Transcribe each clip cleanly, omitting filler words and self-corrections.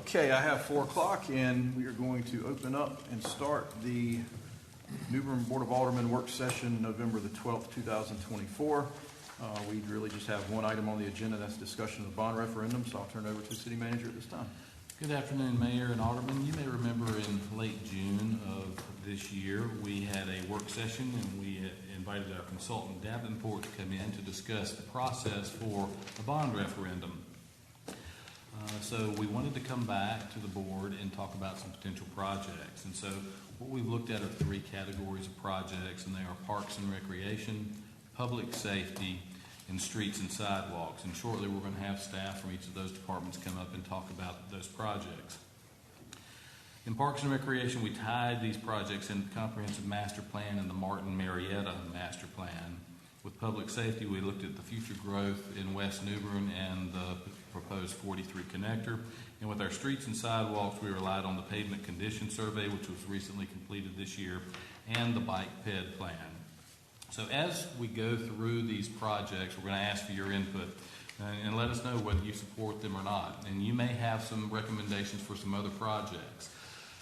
Okay, I have 4 o'clock, and we are going to open up and start the New Bern Board of Aldermen work session, November the 12th, 2024. We really just have one item on the agenda, that's discussion of the bond referendum, so I'll turn it over to the city manager at this time. Good afternoon, Mayor and Aldermen. You may remember in late June of this year, we had a work session and we invited our consultant Davenport to come in to discuss the process for a bond referendum. So we wanted to come back to the board and talk about some potential projects. And so what we've looked at are 3 categories of projects, and they are parks and recreation, public safety, and streets and sidewalks. And shortly we're going to have staff from each of those departments come up and talk about those projects. In parks and recreation, we tied these projects in the comprehensive master plan and the Martin Marietta master plan. With public safety, we looked at the future growth in West New Bern and the proposed 43 connector. And with our streets and sidewalks, we relied on the pavement condition survey, which was recently completed this year, and the bike ped plan. So as we go through these projects, we're going to ask for your input and let us know whether you support them or not. And you may have some recommendations for some other projects.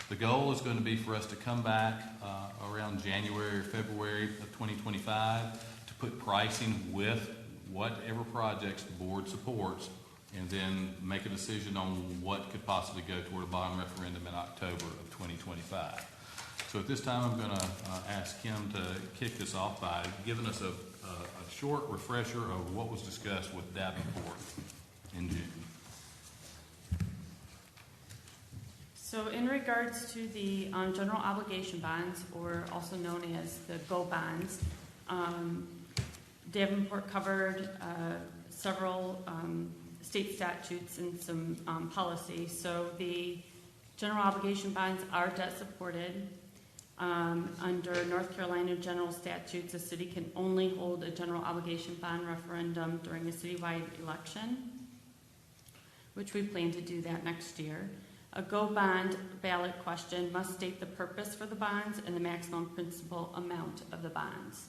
The goal is going to be for us to come back around January or February of 2025 to put pricing with whatever projects the board supports, and then make a decision on what could possibly go toward a bond referendum in October of 2025. So at this time, I'm going to ask Kim to kick this off by giving us a short refresher of what was discussed with Davenport in June. So in regards to the general obligation bonds, or also known as the GO bonds, Davenport covered several state statutes and some policies. So the general obligation bonds are debt supported. Under North Carolina general statutes, a city can only hold a general obligation bond referendum during a citywide election, which we plan to do that next year. A GO bond ballot question must state the purpose for the bonds and the maximum principal amount of the bonds.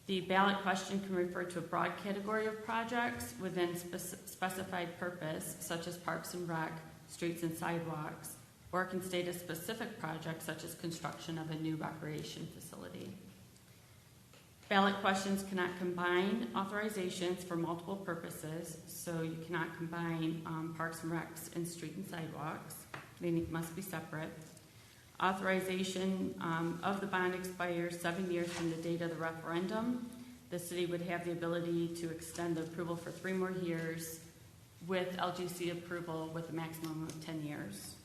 The ballot question can refer to a broad category of projects within specified purpose, such as parks and rec, streets and sidewalks, or it can state a specific project, such as construction of a new recreation facility. Ballot questions cannot combine authorizations for multiple purposes, so you cannot combine parks and recs and street and sidewalks. They must be separate. Authorization of the bond expires 7 years from the date of the referendum. The city would have the ability to extend the approval for 3 more years with LGC approval with a maximum of 10 years.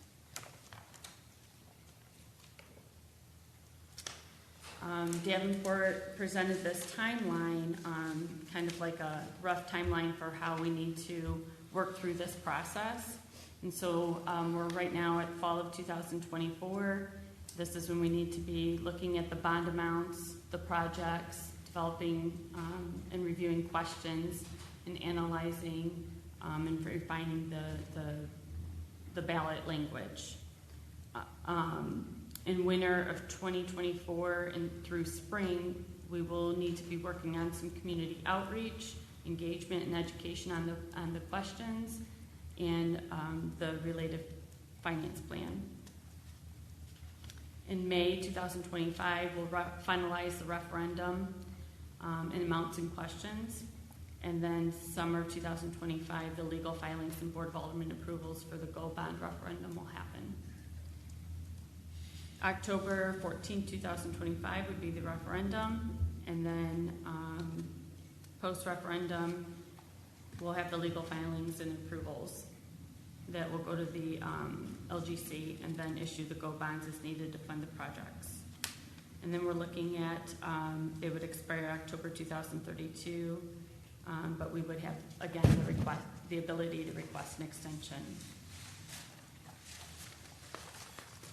Davenport presented this timeline, kind of like a rough timeline for how we need to work through this process. And so we're right now at fall of 2024. This is when we need to be looking at the bond amounts, the projects, developing and reviewing questions, and analyzing and refining the ballot language. In winter of 2024 and through spring, we will need to be working on some community outreach, engagement, and education on the questions and the related finance plan. In May 2025, we'll finalize the referendum and amounts and questions. And then summer 2025, the legal filings and Board of Aldermen approvals for the GO bond referendum will happen. October 14, 2025 would be the referendum, and then post-referendum, we'll have the legal filings and approvals that will go to the LGC and then issue the GO bonds as needed to fund the projects. And then we're looking at, it would expire October 2032, but we would have, again, the ability to request an extension.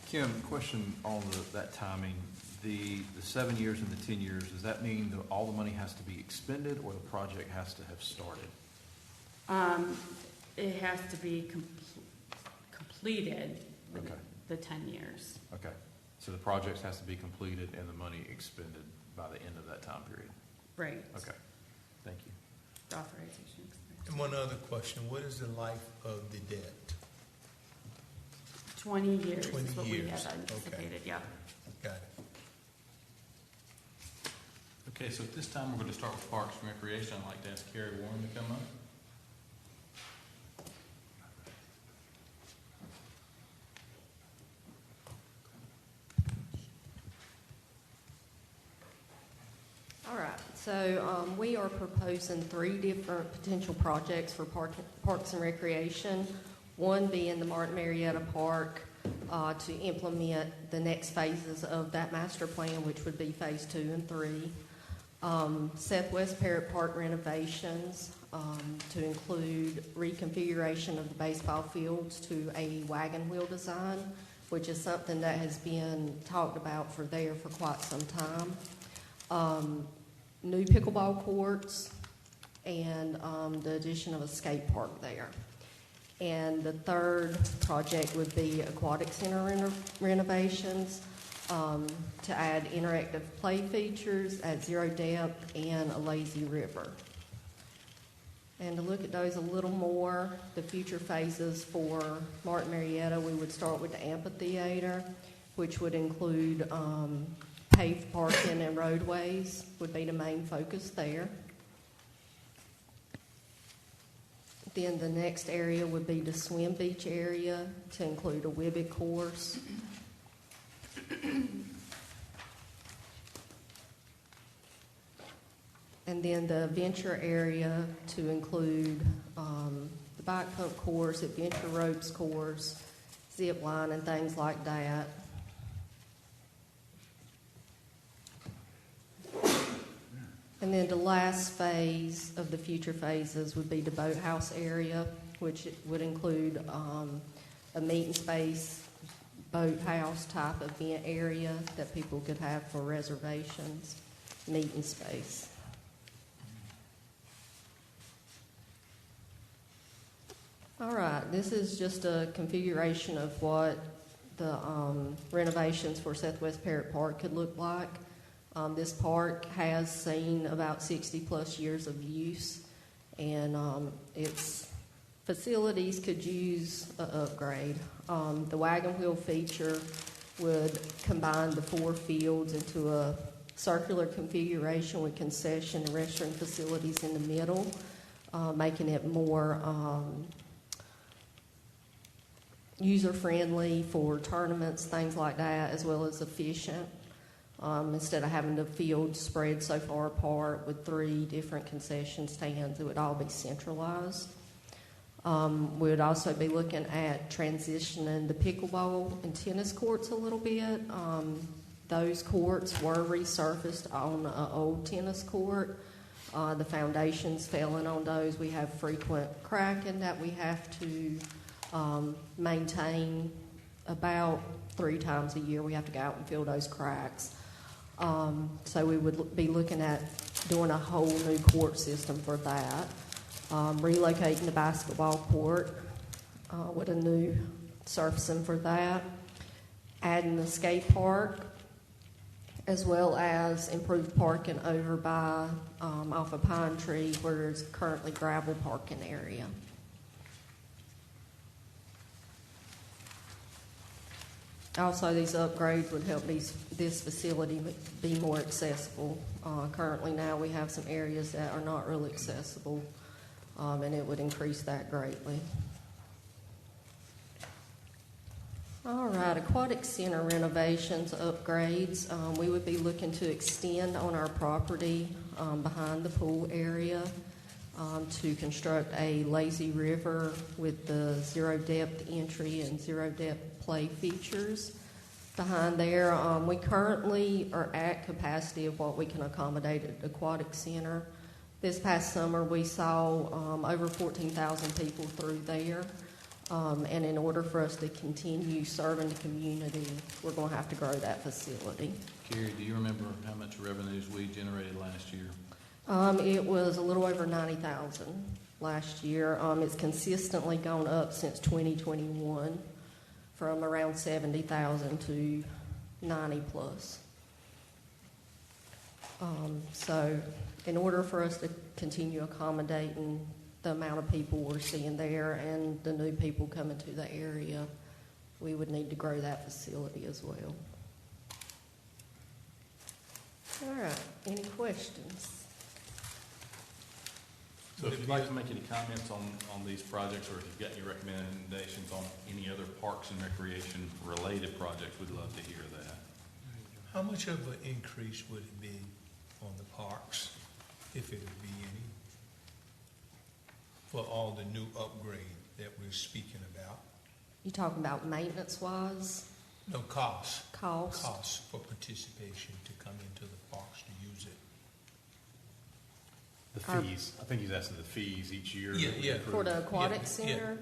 Kim, question on that timing. The 7 years and the 10 years, does that mean that all the money has to be expended or the project has to have started? It has to be completed within the 10 years. Okay. So the project has to be completed and the money expended by the end of that time period? Right. Okay. Thank you. The authorization expires. And one other question, what is the life of the debt? 20 years 20 is what we years. have anticipated, yeah. Got it. Okay, so at this time, we're going to start with Parks and Recreation. I'd like to ask Carrie Warren to come up. All right, so we are proposing 3 different potential projects for Parks and Recreation. One being the Martin Marietta Park to implement the next phases of that master plan, which would be phase 2 and 3. Southwest Parrott Park renovations to include reconfiguration of the baseball fields to a wagon wheel design, which is something that has been talked about for quite some time. New pickleball courts and the addition of a skate park there. And the third project would be aquatic center renovations to add interactive play features at zero depth and a lazy river. And to look at those a little more, the future phases for Martin Marietta, we would start with the amphitheater, which would include paved parking and roadways would be the main focus there. Then the next area would be the swim beach area to include a Whibbit course. And then the adventure area to include the bike pump course, adventure ropes course, zip line, and things like that. And then the last phase of the future phases would be the boathouse area, which would include a meeting space, boathouse type event area that people could have for reservations, meeting space. All right, this is just a configuration of what the renovations for Southwest Parrott Park could look like. This park has seen about 60 plus years of use, and its facilities could use an upgrade. The wagon wheel feature would combine the 4 fields into a circular configuration with concession and restroom facilities in the middle, making it more user-friendly for tournaments, things like that, as well as efficient. Instead of having the field spread so far apart with 3 different concession stands, it would all be centralized. We would also be looking at transitioning the pickleball and tennis courts a little bit. Those courts were resurfaced on an old tennis court. The foundations failing on those. We have frequent cracking that we have to maintain about 3 times a year. We have to go out and fill those cracks. So we would be looking at doing a whole new court system for that. Relocating the basketball court with a new surfacing for that. Adding the skate park, as well as improved parking over by off of Pine Tree, where there's currently gravel parking area. Also, these upgrades would help this facility be more accessible. Currently now we have some areas that are not really accessible, and it would increase that greatly. All right, aquatic center renovations, upgrades. We would be looking to extend on our property behind the pool area to construct a lazy river with the zero depth entry and zero depth play features behind there. We currently are at capacity of what we can accommodate at the aquatic center. This past summer we saw over 14,000 people through there, and in order for us to continue serving the community, we're going to have to grow that facility. Carrie, do you remember how much revenues we generated last year? It was a little over 90,000 last year. It's consistently gone up since 2021. From around 70,000 to 90 plus. So in order for us to continue accommodating the amount of people we're seeing there and the new people coming to the area, we would need to grow that facility as well. All right, any questions? So if you'd like to make any comments on these projects, or if you've got any recommendations on any other parks and recreation related projects, we'd love to hear that. How much of an increase would it be on the parks, if it would be any, for all the new upgrade that we're speaking about? You talking about maintenance-wise, No, costs. cost? Costs for participation to come into the parks to use it. The Our- fees, I think he's asking the fees each year. Yeah, that we yeah. approve. For the aquatic Yeah, center,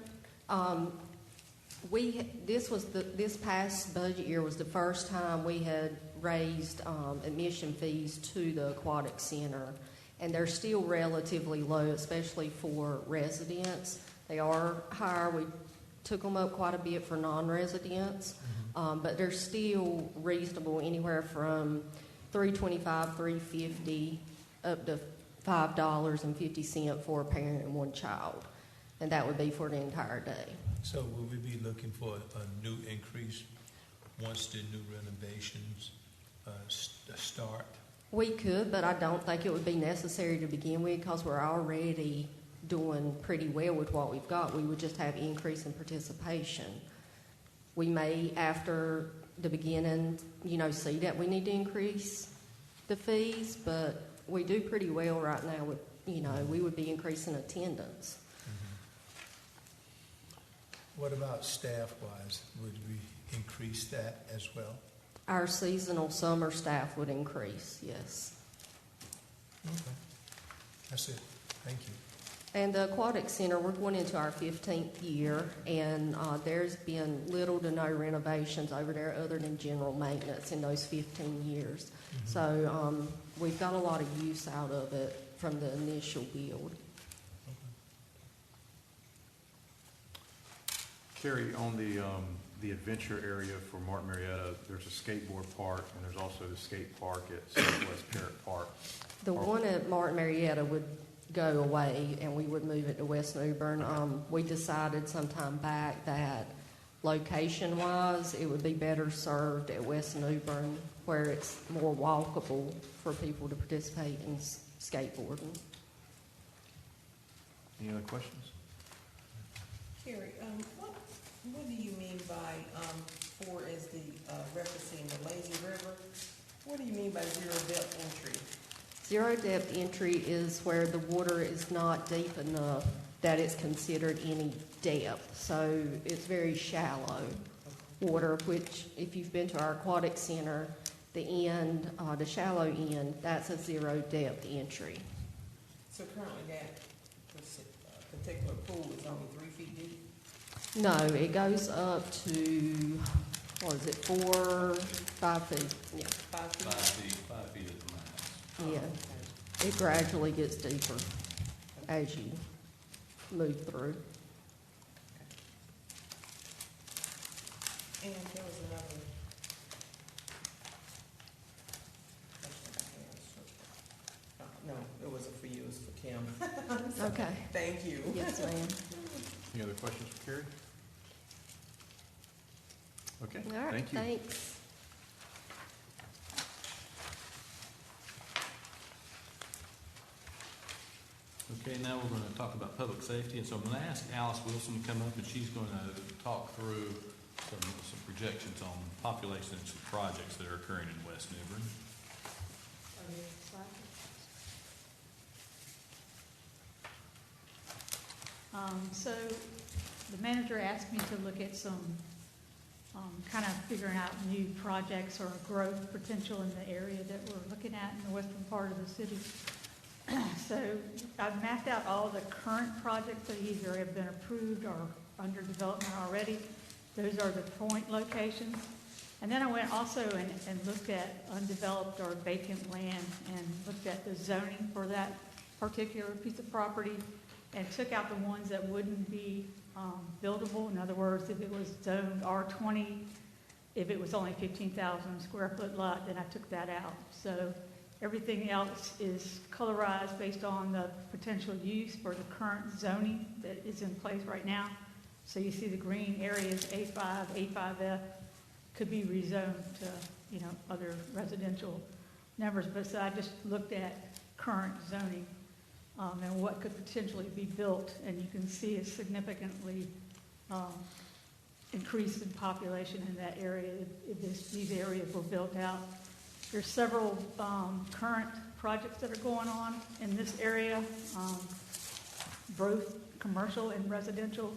this past budget year was the first time we had raised admission fees to the aquatic center, and they're still relatively low, especially for residents. They are higher. We took them up quite a bit for non-residents, but they're still reasonable, anywhere from $325, $350, up to $5.50 for a parent and one child, and that would be for the entire day. So will we be looking for a new increase once the new renovations start? We could, but I don't think it would be necessary to begin with, because we're already doing pretty well with what we've got. We would just have increase in participation. We may, after the beginning, see that we need to increase the fees, but we do pretty well right now with, we would be increasing attendance. What about staff-wise? Would we increase that as well? Our seasonal summer staff would increase, yes. Okay. That's it. Thank you. And the aquatic center, we're going into our 15th year, and there's been little to no renovations over there other than general maintenance in those 15 years. So we've got a lot of use out of it from the initial build. Carrie, on the adventure area for Martin Marietta, there's a skateboard park, and there's also the skate park at Southwest Parrot Park. The one at Martin Marietta would go away, and we would move it to West New Bern. We decided some time back that location-wise, it would be better served at West New Bern, where it's more walkable for people to participate in skateboarding. Any other questions? Carrie, what do you mean by, for is the, referencing the lazy river? What do you mean by zero depth entry? Zero depth entry is where the water is not deep enough that it's considered any depth. So it's very shallow water, which if you've been to our aquatic center, the end, the shallow end, that's a zero depth entry. So currently that particular pool is only 3 feet deep? No, it goes up to, 5 feet? Yeah. 5 feet? 5 feet at the max. Yeah. It gradually gets deeper as you move through. And there was another question. No, it wasn't for you, it was for Kim. Okay. Thank you. Yes, ma'am. Any other questions for Carrie? Okay, All right, thank you. thanks. Okay, now we're going to talk about public safety, and so I'm going to ask Alice Wilson to come up, and she's going to talk through some projections on population and some projects that are occurring in West New Bern. So the manager asked me to look at some kind of figuring out new projects or growth potential in the area that we're looking at in the western part of the city. So I've mapped out all the current projects that either have been approved or under development already. Those are the point locations. And then I went also and looked at undeveloped or vacant land and looked at the zoning for that particular piece of property and took out the ones that wouldn't be buildable. In other words, if it was zoned R20, if it was only 15,000 square foot lot, then I took that out. So everything else is colorized based on the potential use for the current zoning that is in place right now. So you see the green areas, A5, A5F, could be rezoned to, other residential numbers. But so I just looked at current zoning and what could potentially be built, and you can see a significantly increase in population in that area if these areas were built out. There's several current projects that are going on in this area, both commercial and residential.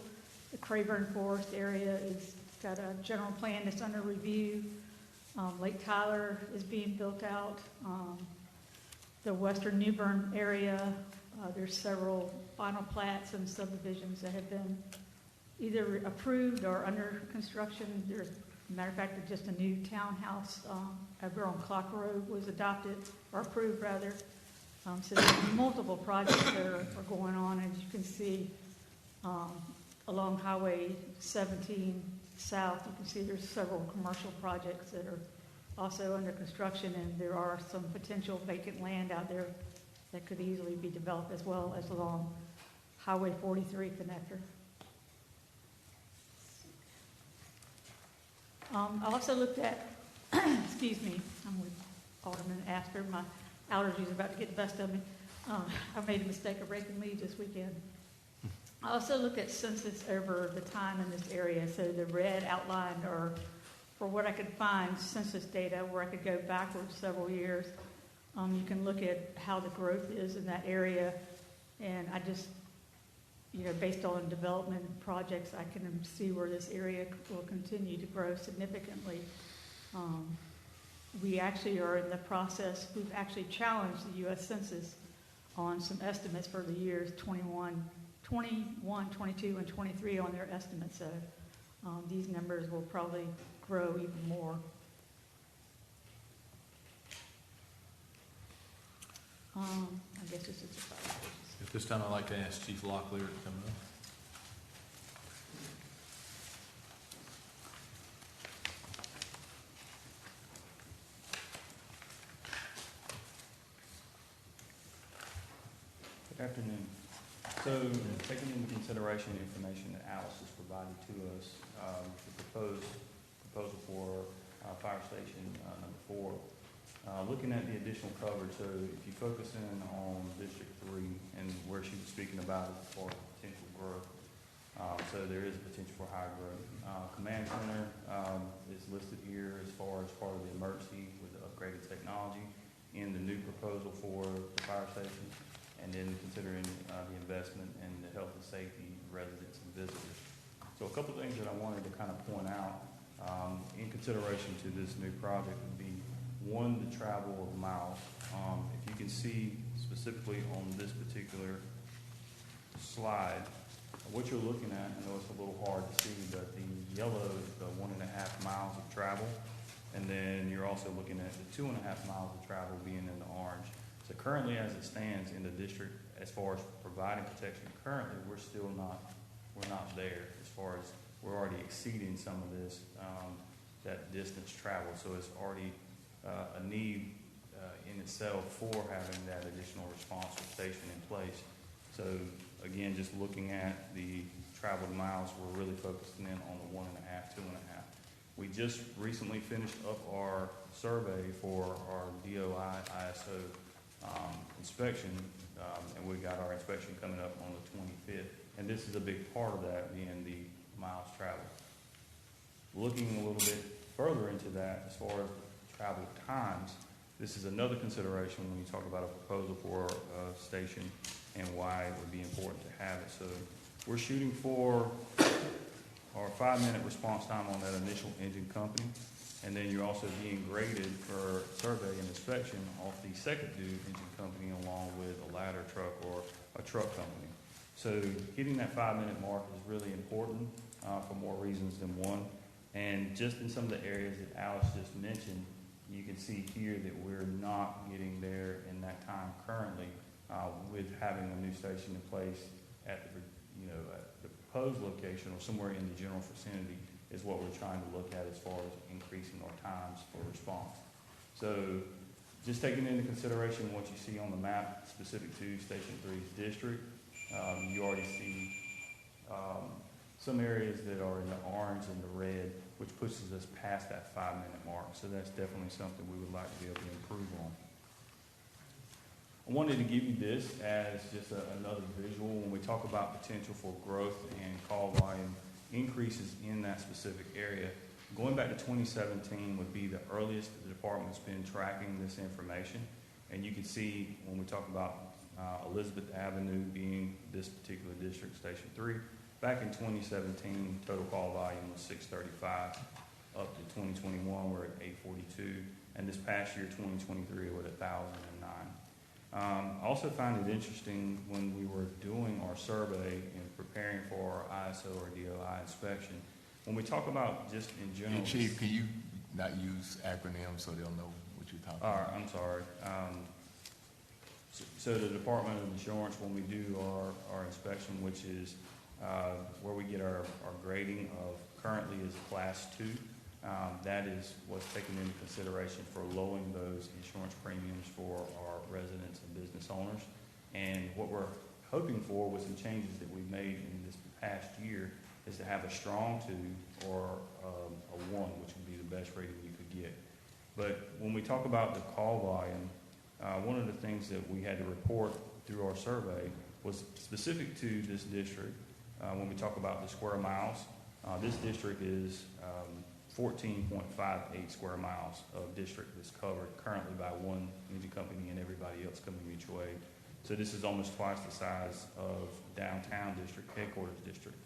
The Craven Forest area is got a general plan that's under review. Lake Tyler is being built out. The western New Bern area, there's several final plats and subdivisions that have been either approved or under construction. There's, matter of fact, just a new townhouse over on Clock Road was adopted, or approved rather. So there's multiple projects that are going on, as you can see along Highway 17 South. You can see there's several commercial projects that are also under construction, and there are some potential vacant land out there that could easily be developed, as well as along Highway 43 connector. I also looked at, excuse me, I'm with Alderman Asper. My allergies are about to get the best of me. I made a mistake of breaking leave this weekend. I also looked at census over the time in this area. So the red outlined are, for what I could find, census data where I could go backwards several years. You can look at how the growth is in that area, and I just, based on development projects, I can see where this area will continue to grow significantly. We actually are in the process, we've actually challenged the U.S. Census on some estimates for the years 21, 22, and 23 on their estimates. So these numbers will probably grow even more. I guess this is the 5 pages. At this time, I'd like to ask Chief Locklear to come up. Good afternoon. So, taking into consideration the information that Alice has provided to us, the proposal for fire station number 4, looking at the additional coverage, so if you focus in on District 3 and where she was speaking about it for potential growth, so there is a potential for higher growth. Command Center is listed here as far as part of the emergency with the upgraded technology in the new proposal for the fire station, and then considering the investment in the health and safety of residents and visitors. So a couple of things that I wanted to kind of point out in consideration to this new project would be, one, the travel of miles. If you can see specifically on this particular slide, what you're looking at, I know it's a little hard to see, but the yellow is the 1.5 miles of travel, and then you're also looking at the 2.5 miles of travel being in the orange. So currently, as it stands in the district, as far as providing protection, currently we're not there as far as we're already exceeding some of this, that distance travel. So it's already a need in itself for having that additional response station in place. So again, just looking at the traveled miles, we're really focusing in on the 1.5, 2.5. We just recently finished up our survey for our DOI ISO inspection, and we got our inspection coming up on the 25th. And this is a big part of that, being the miles traveled. Looking a little bit further into that, as far as travel times, this is another consideration when you talk about a proposal for a station and why it would be important to have it. So we're shooting for our 5-minute response time on that initial engine company, and then you're also being graded for survey and inspection off the second due engine company, along with a ladder truck or a truck company. So hitting that 5-minute mark is really important for more reasons than one. And just in some of the areas that Alice just mentioned, you can see here that we're not getting there in that time currently with having a new station in place at the, at the proposed location or somewhere in the general vicinity is what we're trying to look at as far as increasing our times for response. So just taking into consideration what you see on the map specific to Station 3's district, you already see some areas that are in the orange and the red, which pushes us past that 5-minute mark. So that's definitely something we would like to be able to improve on. I wanted to give you this as just another visual when we talk about potential for growth and call volume increases in that specific area. Going back to 2017 would be the earliest the department's been tracking this information. And you can see when we talk about Elizabeth Avenue being this particular district, Station 3, back in 2017, total call volume was 635. Up to 2021, we're at 842. And this past year, 2023, we're at 1,009. I also find it interesting when we were doing our survey and preparing for our ISO or DOI inspection, when we talk about just in general. Hey, Chief, can you not use acronyms so they'll know what you're talking about? I'm sorry. So the Department of Insurance, when we do our inspection, which is where we get our grading of currently is Class 2, that is what's taken into consideration for lowering those insurance premiums for our residents and business owners. And what we're hoping for with some changes that we've made in this past year is to have a strong 2 or a 1, which would be the best rating you could get. But when we talk about the call volume, one of the things that we had to report through our survey was specific to this district. When we talk about the square miles, this district is 14.58 square miles of district that's covered currently by one energy company and everybody else coming mutual aid. So this is almost twice the size of downtown district, headquarters district.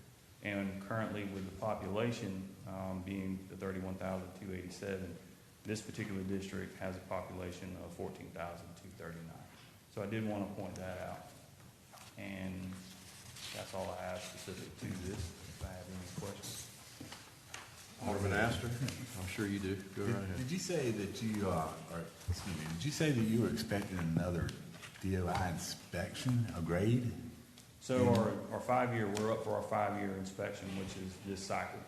And currently with the population being the 31,287, this particular district has a population of 14,239. So I did want to point that out. And that's all I have specific to this. If I have any questions. Alderman Astor, I'm sure you do. Go right ahead. Did you say that did you say that you were expecting another DOI inspection, a grade? So our 5-year, we're up for our 5-year inspection, which is this cycle.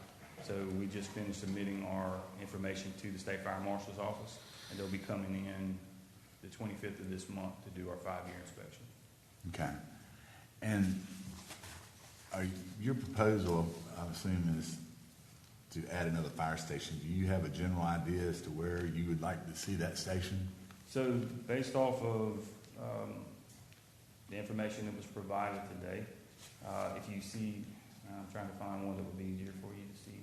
So we just finished submitting our information to the State Fire Marshal's office, and they'll be coming in the 25th of this month to do our 5-year inspection. Okay. And your proposal, I'm assuming, is to add another fire station. Do you have a general idea as to where you would like to see that station? So based off of the information that was provided today, if you see, I'm trying to find one that would be easier for you to see.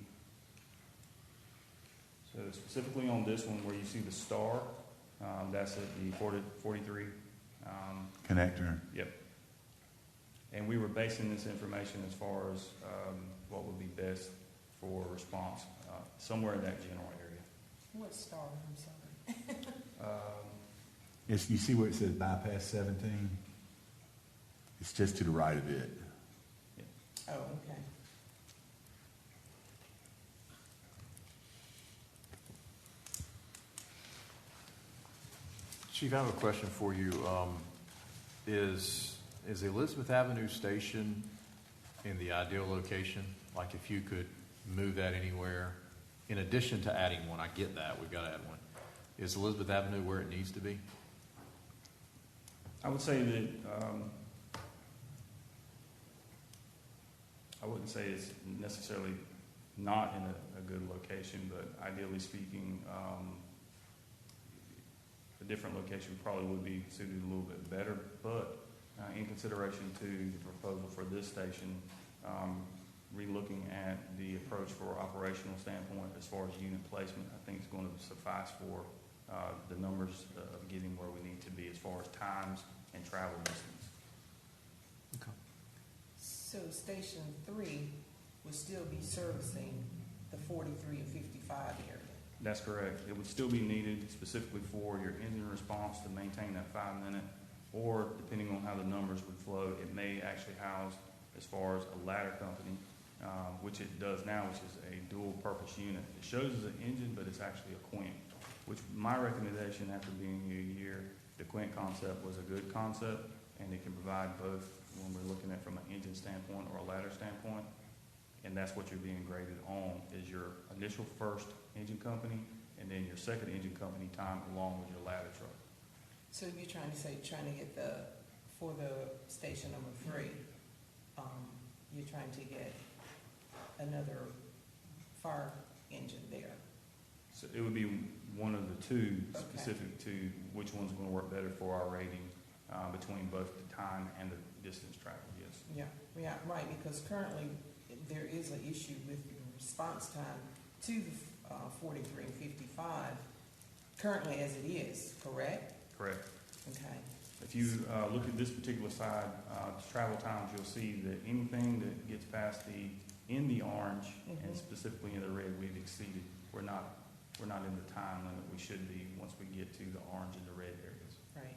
So specifically on this one where you see the star, that's at the 43. Connector? Yep. And we were basing this information as far as what would be best for response somewhere in that general area. What star? I'm sorry. Yes, you see where it says bypass 17? It's just to the right of it. Oh, okay. Chief, I have a question for you. Is the Elizabeth Avenue station in the ideal location? Like if you could move that anywhere, in addition to adding one, I get that, we've got to add one. Is Elizabeth Avenue where it needs to be? I would say that I wouldn't say it's necessarily not in a good location, but ideally speaking, a different location probably would be suited a little bit better. But in consideration to the proposal for this station, re-looking at the approach for operational standpoint as far as unit placement, I think it's going to suffice for the numbers of getting where we need to be as far as times and travel distance. Okay. So Station 3 would still be servicing the 43 and 55 area? That's correct. It would still be needed specifically for your engine response to maintain that 5-minute, or depending on how the numbers would flow, it may actually house as far as a ladder company, which it does now, which is a dual purpose unit. It shows as an engine, but it's actually a quint, which my recommendation after being here a year, the quint concept was a good concept, and it can provide both when we're looking at from an engine standpoint or a ladder standpoint. And that's what you're being graded on, is your initial first engine company and then your second engine company time along with your ladder truck. So you're trying to get for the station number 3, you're trying to get another fire engine there? So it would be one of the two Okay. specific to which one's gonna work better for our rating, between both the time and the distance traveled, yes. Yeah, right, because currently there is an issue with the response time to the 43 and 55, currently as it is, correct? Correct. Okay. If you look at this particular side, travel times, you'll see that anything that gets past in the orange and specifically in the red, we've exceeded. We're not in the time limit we should be once we get to the orange and the red areas. Right.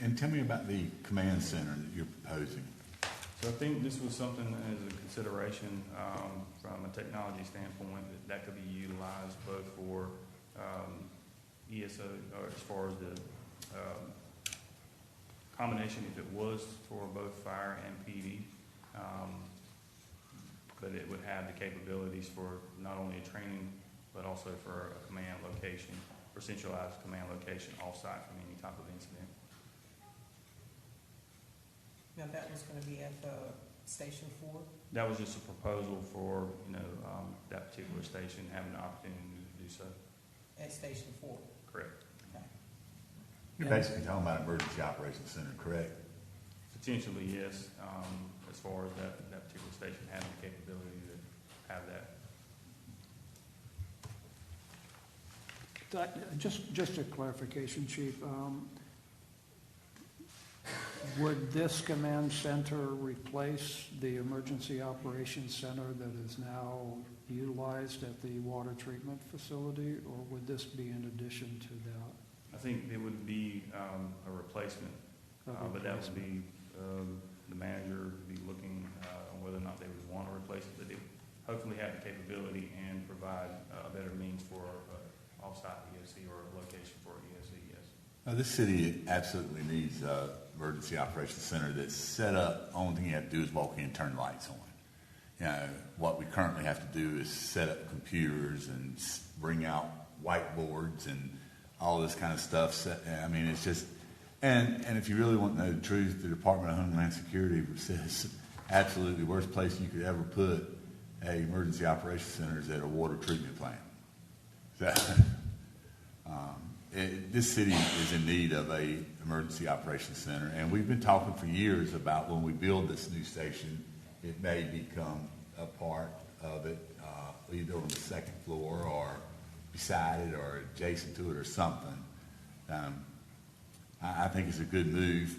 And tell me about the command center that you're proposing. So I think this was something as a consideration from a technology standpoint that could be utilized both for ESO, or as far as the combination, if it was for both fire and PD, but it would have the capabilities for not only a training, but also for a command location, or centralized command location off-site from any type of incident. Now, that was gonna be at the Station 4? That was just a proposal for, that particular station having the opportunity to do so. At Station 4? Correct. Okay. You're basically talking about emergency operations center, correct? Potentially, yes, as far as that particular station having the capability to have that. Just a clarification, Chief. Would this command center replace the emergency operations center that is now utilized at the water treatment facility, or would this be in addition to that? I think it would be a replacement, but that would be, the manager would be looking on whether or not they would want to replace it, but they would hopefully have the capability and provide a better means for off-site EOC or a location for EOC, yes. This city absolutely needs a emergency operations center that's set up. Only thing you have to do is walk in and turn the lights on. What we currently have to do is set up computers and bring out whiteboards and all this kind of stuff. I mean, it's just, and if you really want to know the truth, the Department of Homeland Security says absolutely worst place you could ever put a emergency operations center is at a water treatment plant. So, this city is in need of a emergency operations center, and we've been talking for years about when we build this new station, it may become a part of it, either on the second floor or beside it or adjacent to it or something. I think it's a good move.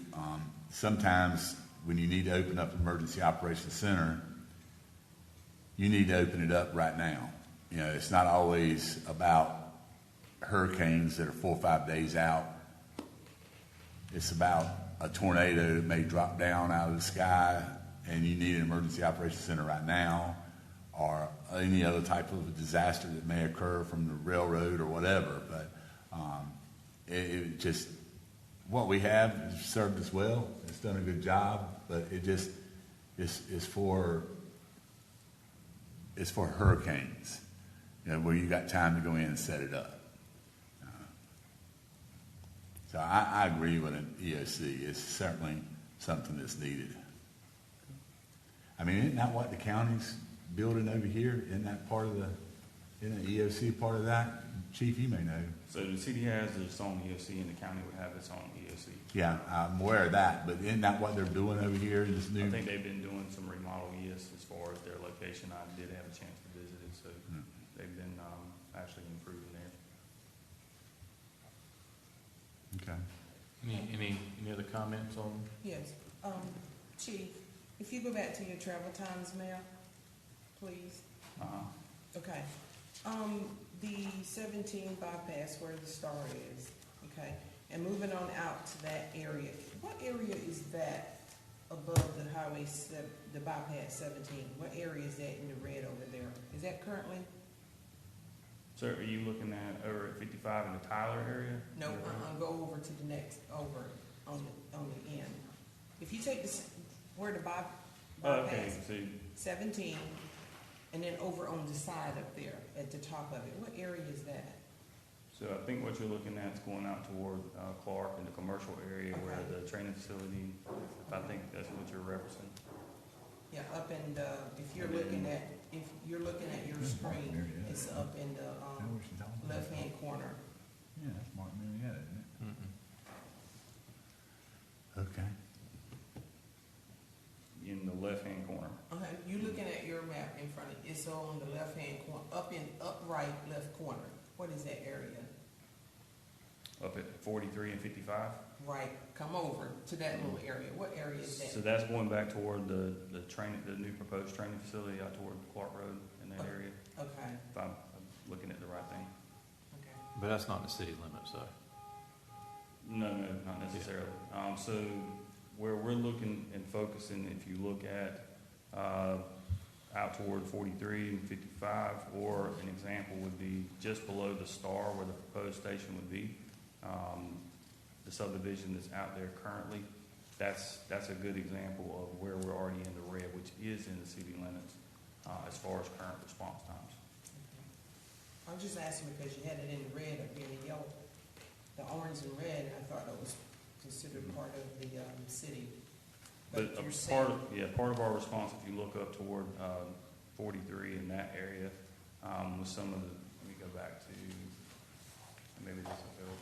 Sometimes when you need to open up an emergency operations center, you need to open it up right now. It's not always about hurricanes that are 4 or 5 days out. It's about a tornado that may drop down out of the sky and you need an emergency operations center right now, or any other type of a disaster that may occur from the railroad or whatever. But it just, what we have has served us well. It's done a good job, but it just is for hurricanes, where you got time to go in and set it up. So I agree with an EOC. It's certainly something that's needed. I mean, isn't that what the county's building over here? Isn't that part of isn't the EOC part of that? Chief, you may know. So the city has its own EOC and the county would have its own EOC. Yeah, I'm aware of that, but isn't that what they're doing over here in this new? I think they've been doing some remodel, yes, as far as their location. I did have a chance to visit it, so they've been actually improving there. Okay. Any other comments on? Yes. Chief, if you go back to your travel times map, please. Okay. The 17 bypass where the star is, okay, and moving on out to that area. What area is that above the highway, the bypass 17? What area is that in the red over there? Is that currently? So are you looking at over at 55 in the Tyler area? No, go over to the next, over on the end. If you take this, where the bypass, Okay, so 17, and then over on the side up there at the top of it, what area is that? So I think what you're looking at is going out toward Clark in the commercial area where Okay. the training facility, I think that's what you're referencing. in the, if you're looking at your screen, it's up in the, left-hand corner. Yeah, that's Martin Marietta, isn't it? Okay. In the left-hand corner. Okay, you looking at your map in front of, it's on the left-hand corner, upright left corner. What is that area? Up at 43 and 55. Right, come over to that little area. What area is that? So that's going back toward the new proposed training facility out toward Clark Road in that area. Okay, If I'm looking at the right thing. okay. But that's not in the city limits, though. No, not necessarily. So where we're looking and focusing, if you look at out toward 43 and 55, or an example would be just below the star where the proposed station would be. The subdivision that's out there currently, that's a good example of where we're already in the red, which is in the city limits as far as current response times. I'm just asking because you had it in red up here in the yellow. The orange and red, I thought that was considered part of the city. But you're part of our response, if you look up toward 43 in that area, with some of the, let me go back to, maybe this will help.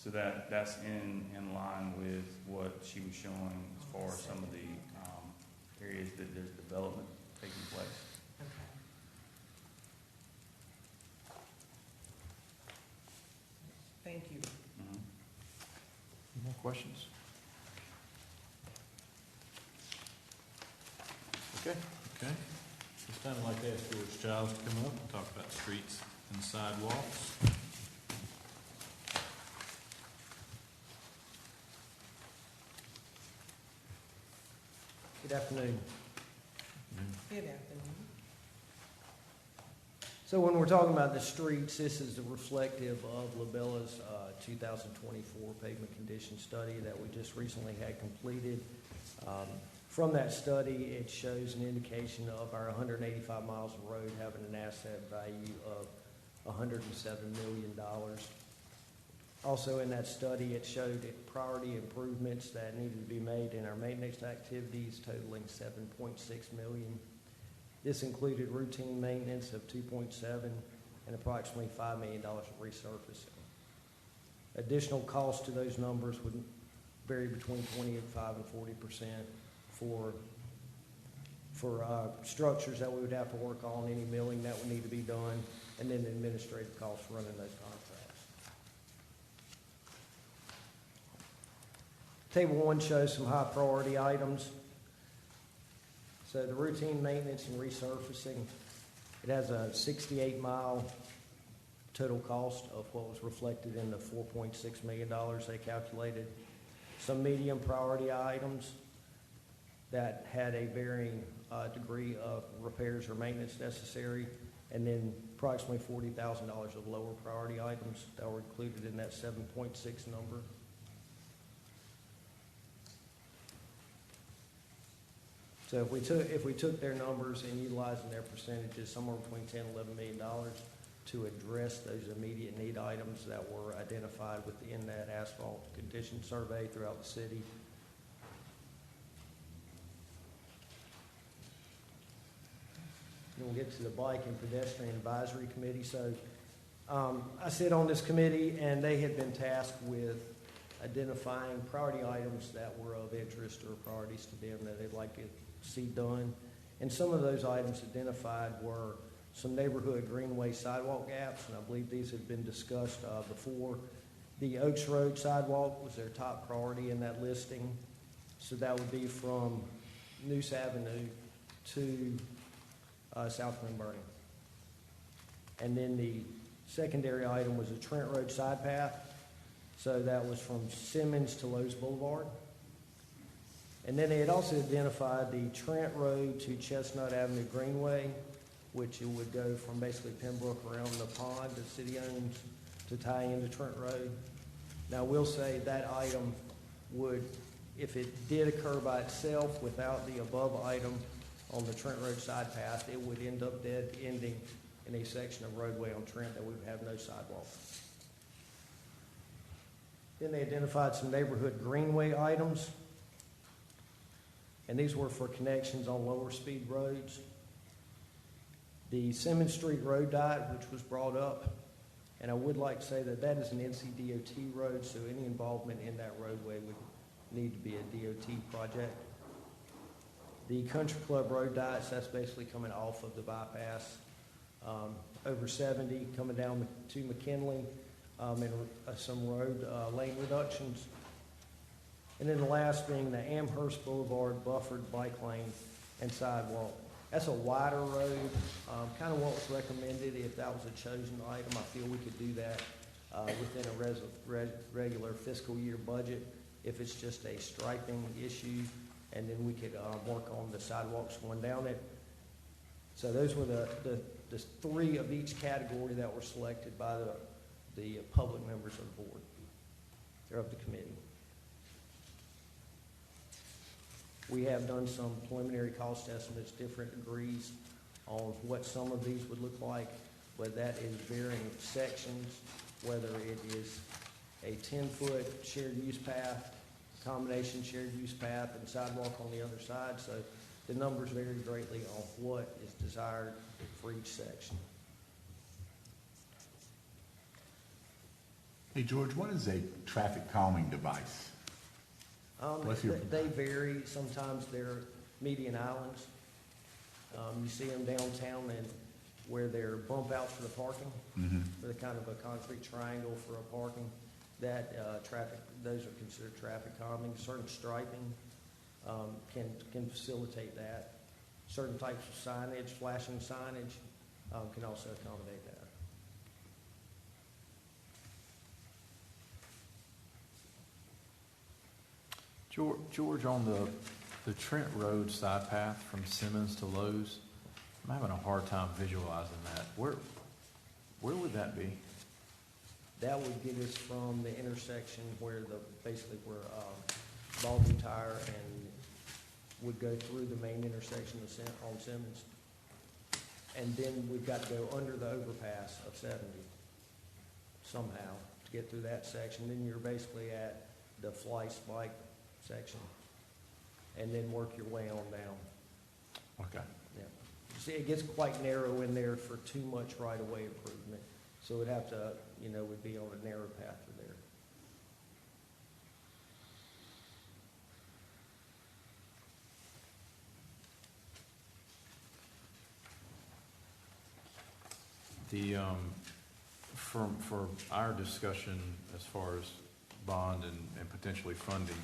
So that's in line with what she was showing as far as some of the areas that there's development taking place. Okay. Thank you. Mm-hmm. Any more questions? Okay. This time I'd like to ask George Giles to come up and talk about streets and sidewalks. Good afternoon. Good afternoon. So when we're talking about the streets, this is reflective of Labella's 2024 pavement condition study that we just recently had completed. From that study, it shows an indication of our 185 miles of road having an asset value of $107 million. Also in that study, it showed priority improvements that needed to be made in our maintenance activities totaling $7.6 million. This included routine maintenance of $2.7 and approximately $5 million of resurfacing. Additional costs to those numbers would vary between 25 and 40% for structures that we would have to work on, any milling that would need to be done, and then the administrative costs for running those contracts. Table 1 shows some high priority items. So the routine maintenance and resurfacing, it has a 68-mile total cost of what was reflected in the $4.6 million they calculated. Some medium priority items that had a varying degree of repairs or maintenance necessary, and then approximately $40,000 of lower priority items that were included in that 7.6 number. So if we took their numbers and utilizing their percentages, somewhere between $10 and $11 million to address those immediate need items that were identified within that asphalt condition survey throughout the city. Then we'll get to the Bike and Pedestrian Advisory Committee. So I sit on this committee, and they had been tasked with identifying priority items that were of interest or priorities to them that they'd like to see done. And some of those items identified were some neighborhood greenway sidewalk gaps, and I believe these had been discussed before. The Oaks Road sidewalk was their top priority in that listing. So that would be from Noose Avenue to South Bern. And then the secondary item was a Trent Road side path. So that was from Simmons to Lowe's Boulevard. And then they had also identified the Trent Road to Chestnut Avenue Greenway, which it would go from basically Pembroke around the pond the city owns to tie into Trent Road. Now, I will say that item would, if it did occur by itself without the above item on the Trent Road side path, it would end up dead ending in a section of roadway on Trent that we would have no sidewalk. Then they identified some neighborhood greenway items. and these were for connections on lower speed roads. The Simmons Street Road Diet, which was brought up, and I would like to say that that is an NCDOT road, so any involvement in that roadway would need to be a DOT project. The Country Club Road Diets, that's basically coming off of the bypass, over 70, coming down to McKinley, and some road lane reductions. And then the last being the Amherst Boulevard buffered bike lane and sidewalk. That's a wider road, kind of what was recommended if that was a chosen item. I feel we could do that within a regular fiscal year budget if it's just a striping issue, and then we could work on the sidewalks going down it. So those were the three of each category that were selected by the public members of the board, or of the committee. We have done some preliminary cost estimates, different degrees on what some of these would look like, but that is varying sections, whether it is a 10-foot shared use path, combination shared use path, and sidewalk on the other side. So the numbers vary greatly on what is desired for each section. Hey, George, what is a traffic calming device? They vary. Sometimes they're median islands. You see them downtown and where they're bump outs for the parking, for the kind of a concrete triangle for a parking. That those are considered traffic calming. Certain striping can facilitate that. Certain types of signage, flashing signage, can also accommodate that. George, on the Trent Road side path from Simmons to Lowe's, I'm having a hard time visualizing that. Where would that be? That would get us from the intersection where basically where Baldwin Tire and would go through the main intersection on Simmons. And then we've got to go under the overpass of 70 somehow to get through that section. Then you're basically at the fly spike section, and then work your way on down. Okay. Yeah. See, it gets quite narrow in there for too much right-of-way improvement, so it'd have to, would be on a narrow path through there. For our discussion as far as bond and potentially funding,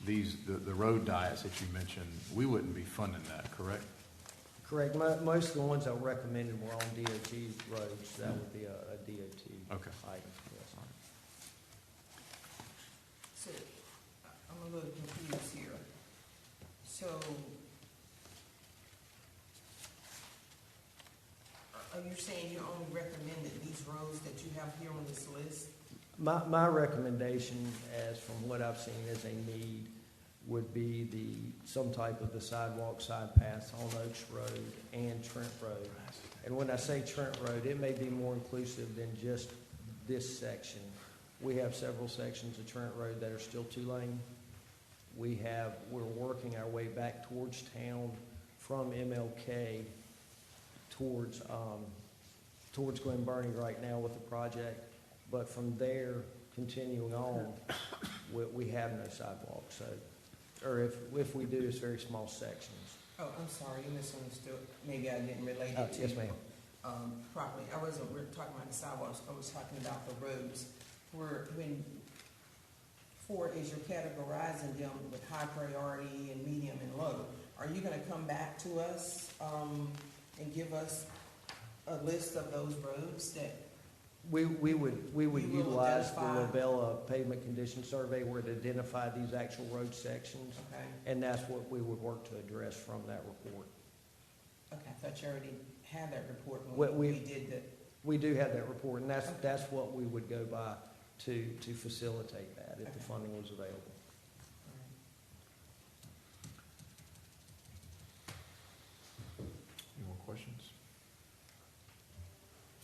the road diets that you mentioned, we wouldn't be funding that, correct? Correct. Most of the ones I recommended were on DOT roads. That would be a DOT item. Yes. So, I'm a little confused here. So, are you saying you only recommended these roads that you have here on this list? My recommendation, as from what I've seen as a need, would be some type of the sidewalk side paths on Oaks Road and Trent Road. And when I say Trent Road, it may be more inclusive than just this section. We have several sections of Trent Road that are still 2-lane. We're working our way back towards town from MLK towards Glen Burnie right now with the project. But from there, continuing on, we have no sidewalks. So, or if we do, it's very small sections. Oh, I'm sorry, you misunderstood. Maybe I didn't relate it to Yes, you ma'am. Properly. We were talking about the sidewalks. I was talking about the roads. When Ford is you're categorizing them with high priority and medium and low, are you going to come back to us and give us a list of those roads that We would will utilize the identify? Lobella pavement condition survey where it identified these actual road sections, Okay. and that's what we would work to address from that report. Okay, I thought you already had that report What when we did the. We do have that report, and that's Okay. what we would go by to facilitate that if the Okay. funding was available. Any more questions?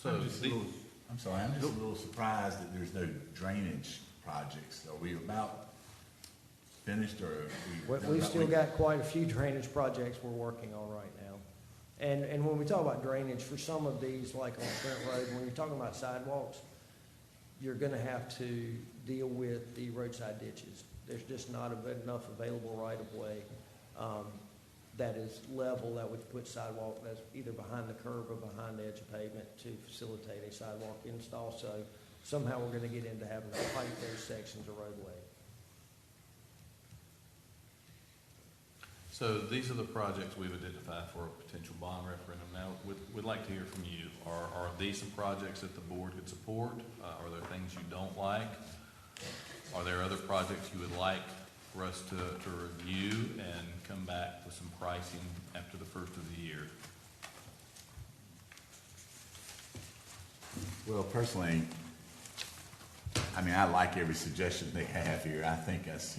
I'm just a little surprised that there's no drainage projects. Are we about finished, or? We've still got quite a few drainage projects we're working on right now. And when we talk about drainage, for some of these, like on Trent Road, when you're talking about sidewalks, you're gonna have to deal with the roadside ditches. There's just not enough available right-of-way that is level that would put sidewalk that's either behind the curb or behind the edge of pavement to facilitate a sidewalk install. So somehow we're gonna get into having to pipe those sections of roadway. So these are the projects we've identified for a potential bond referendum. Now, we'd like to hear from you. Are these some projects that the board could support? Are there things you don't like? Are there other projects you would like for us to review and come back with some pricing after the first of the year? Well, personally, I mean, I like every suggestion they have here. I think that's,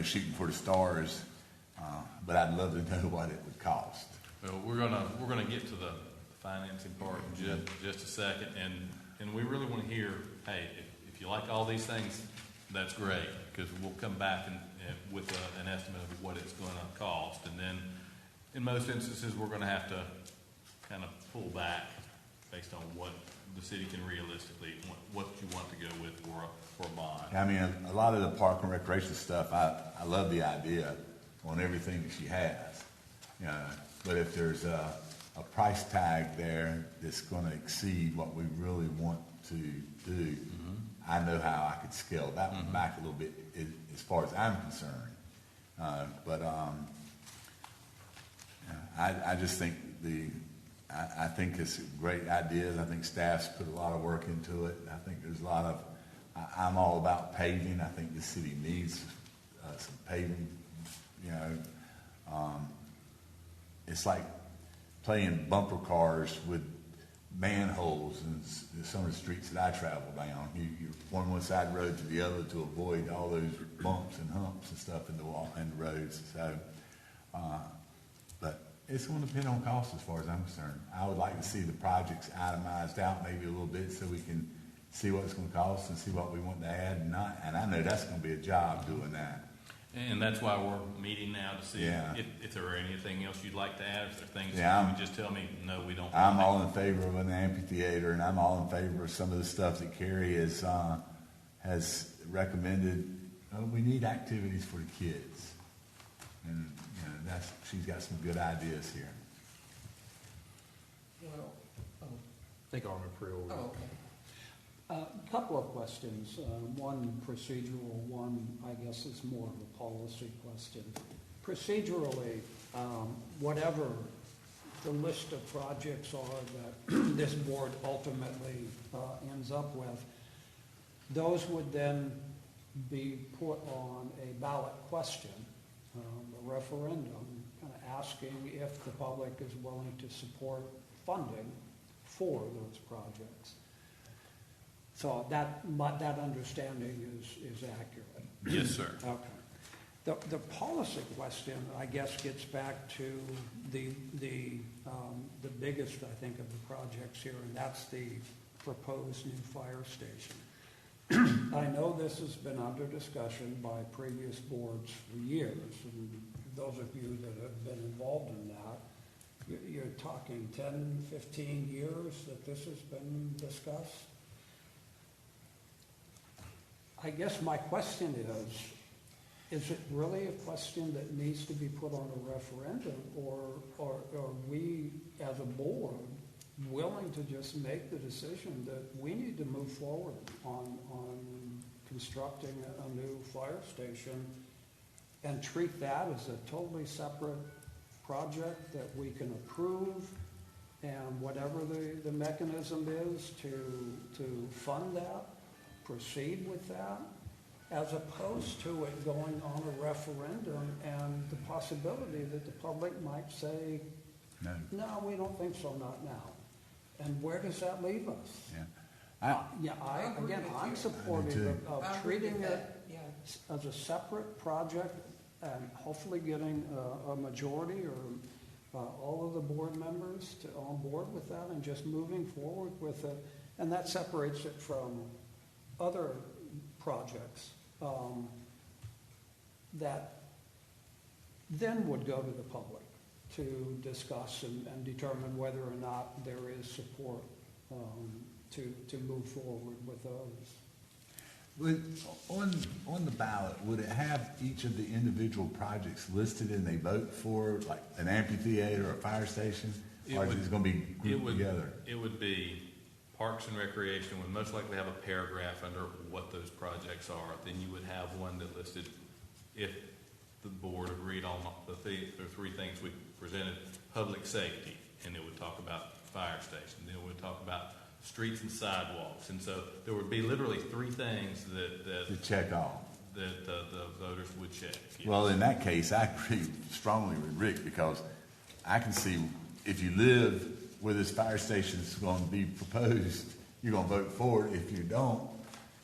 shooting for the stars, but I'd love to know what it would cost. Well, we're gonna get to the financing part in just a second, and we really want to hear, hey, if you like all these things, that's great, because we'll come back and with an estimate of what it's going to cost, and then in most instances we're going to have to kind of pull back based on what the city can realistically, what you want to go with for a bond. I mean, a lot of the park and recreation stuff, I love the idea on everything that she has. But if there's a price tag there that's going to exceed what we really want to do, I know how I could scale that one back a little bit as far as I'm concerned. I just think I think it's great ideas. I think staff's put a lot of work into it. I think there's a lot of, I'm all about paving. I think the city needs some paving, it's like playing bumper cars with manholes in some of the streets that I travel down. You're on one side of the road to the other to avoid all those bumps and humps and stuff in the roads. So, but it's going to depend on cost as far as I'm concerned. I would like to see the projects itemized out maybe a little bit so we can see what it's going to cost and see what we want to add and not. And I know that's going to be a job doing that. And that's why we're meeting now to see if there are anything else you'd like to add. If there are things you would just tell me, no, we don't. I'm all in favor of an amphitheater, and I'm all in favor of some of the stuff that Carrie has recommended. We need activities for the kids, and she's got some good ideas here. Well, I think Alderman Priol. oh, okay. A couple of questions. One procedural, one I guess is more of a policy question. Procedurally, whatever the list of projects are that this board ultimately ends up with, those would then be put on a ballot question, a referendum, kind of asking if the public is willing to support funding for those projects. So that understanding is accurate. Yes, sir. Okay. The policy question, I guess, gets back to the biggest, I think, of the projects here, and that's the proposed new fire station. I know this has been under discussion by previous boards for years, and those of you that have been involved in that, you're talking 10, 15 years that this has been discussed. I guess my question is it really a question that needs to be put on a referendum, or are we as a board willing to just make the decision that we need to move forward on constructing a new fire station and treat that as a totally separate project that we can approve, and whatever the mechanism is to fund that, proceed with that, as opposed to it going on a referendum and the possibility that the public might say, no, we don't think so, not now. And where does that leave us? I'm supportive of treating it as a separate project and hopefully getting a majority or all of the board members on board with that and just moving forward with it. And that separates it from other projects that then would go to the public to discuss and determine whether or not there is support to move forward with those. On the ballot, would it have each of the individual projects listed and they vote for, like an amphitheater or a fire station? Or is it going to be grouped together? It would be Parks and Recreation would most likely have a paragraph under what those projects are. Then you would have one that listed, if the board agreed on the three things we presented, public safety, and it would talk about fire station. Then it would talk about streets and sidewalks. And so there would be literally three things that To check off. that the voters would check. Yes. Well, in that case, I agree strongly with Rick, because I can see if you live where this fire station is going to be proposed, you're going to vote for it. If you don't,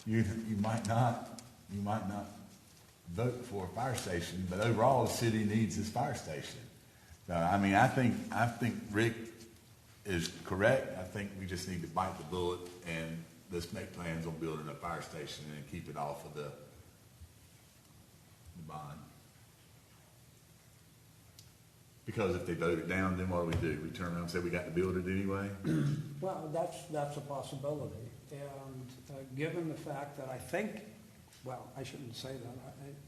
you might not vote for a fire station. But overall, the city needs this fire station. So, I mean, I think Rick is correct. I think we just need to bite the bullet and let's make plans on building a fire station and keep it off of the bond. Because if they vote it down, then what do? We turn around and say we got to build it anyway? Well, that's a possibility. And given the fact that I think, well, I shouldn't say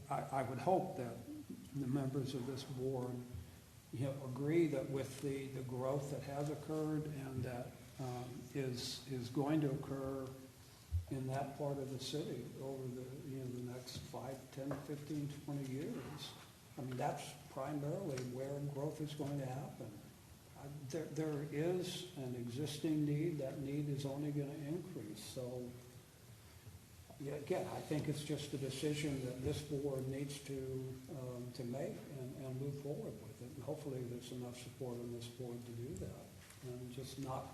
that. I would hope that the members of this board, agree that with the growth that has occurred and that is going to occur in that part of the city over the next 5, 10, 15, 20 years. I mean, that's primarily where growth is going to happen. There is an existing need. That need is only going to increase. So, yeah, again, I think it's just a decision that this board needs to make and move forward with it. And hopefully there's enough support on this board to do that. And just not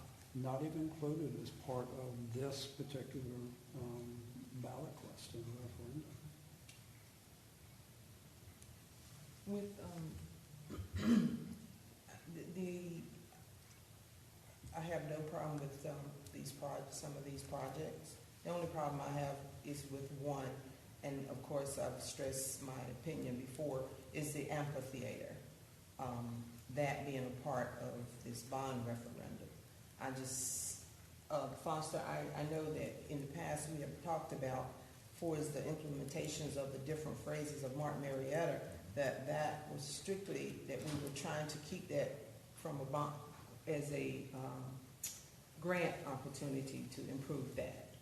even included as part of this particular ballot question or referendum. With I have no problem with some of these projects. The only problem I have is with one, and of course I've stressed my opinion before, is the amphitheater. That being a part of this bond referendum. I just, Foster, I know that in the past we have talked about, for the implementations of the different phrases of Martin Marietta, that was strictly that we were trying to keep that from a bond as a grant opportunity to improve that.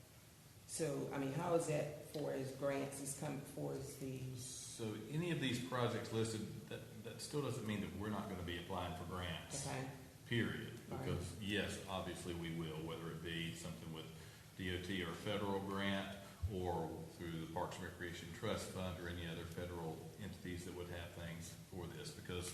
So, I mean, how is that for as grants is coming for as the... So any of these projects listed, that still doesn't mean that we're not going to be applying for grants, Okay. period. Because Right. yes, obviously we will, whether it be something with DOT or a federal grant, or through the Parks and Recreation Trust Fund or any other federal entities that would have things for this. Because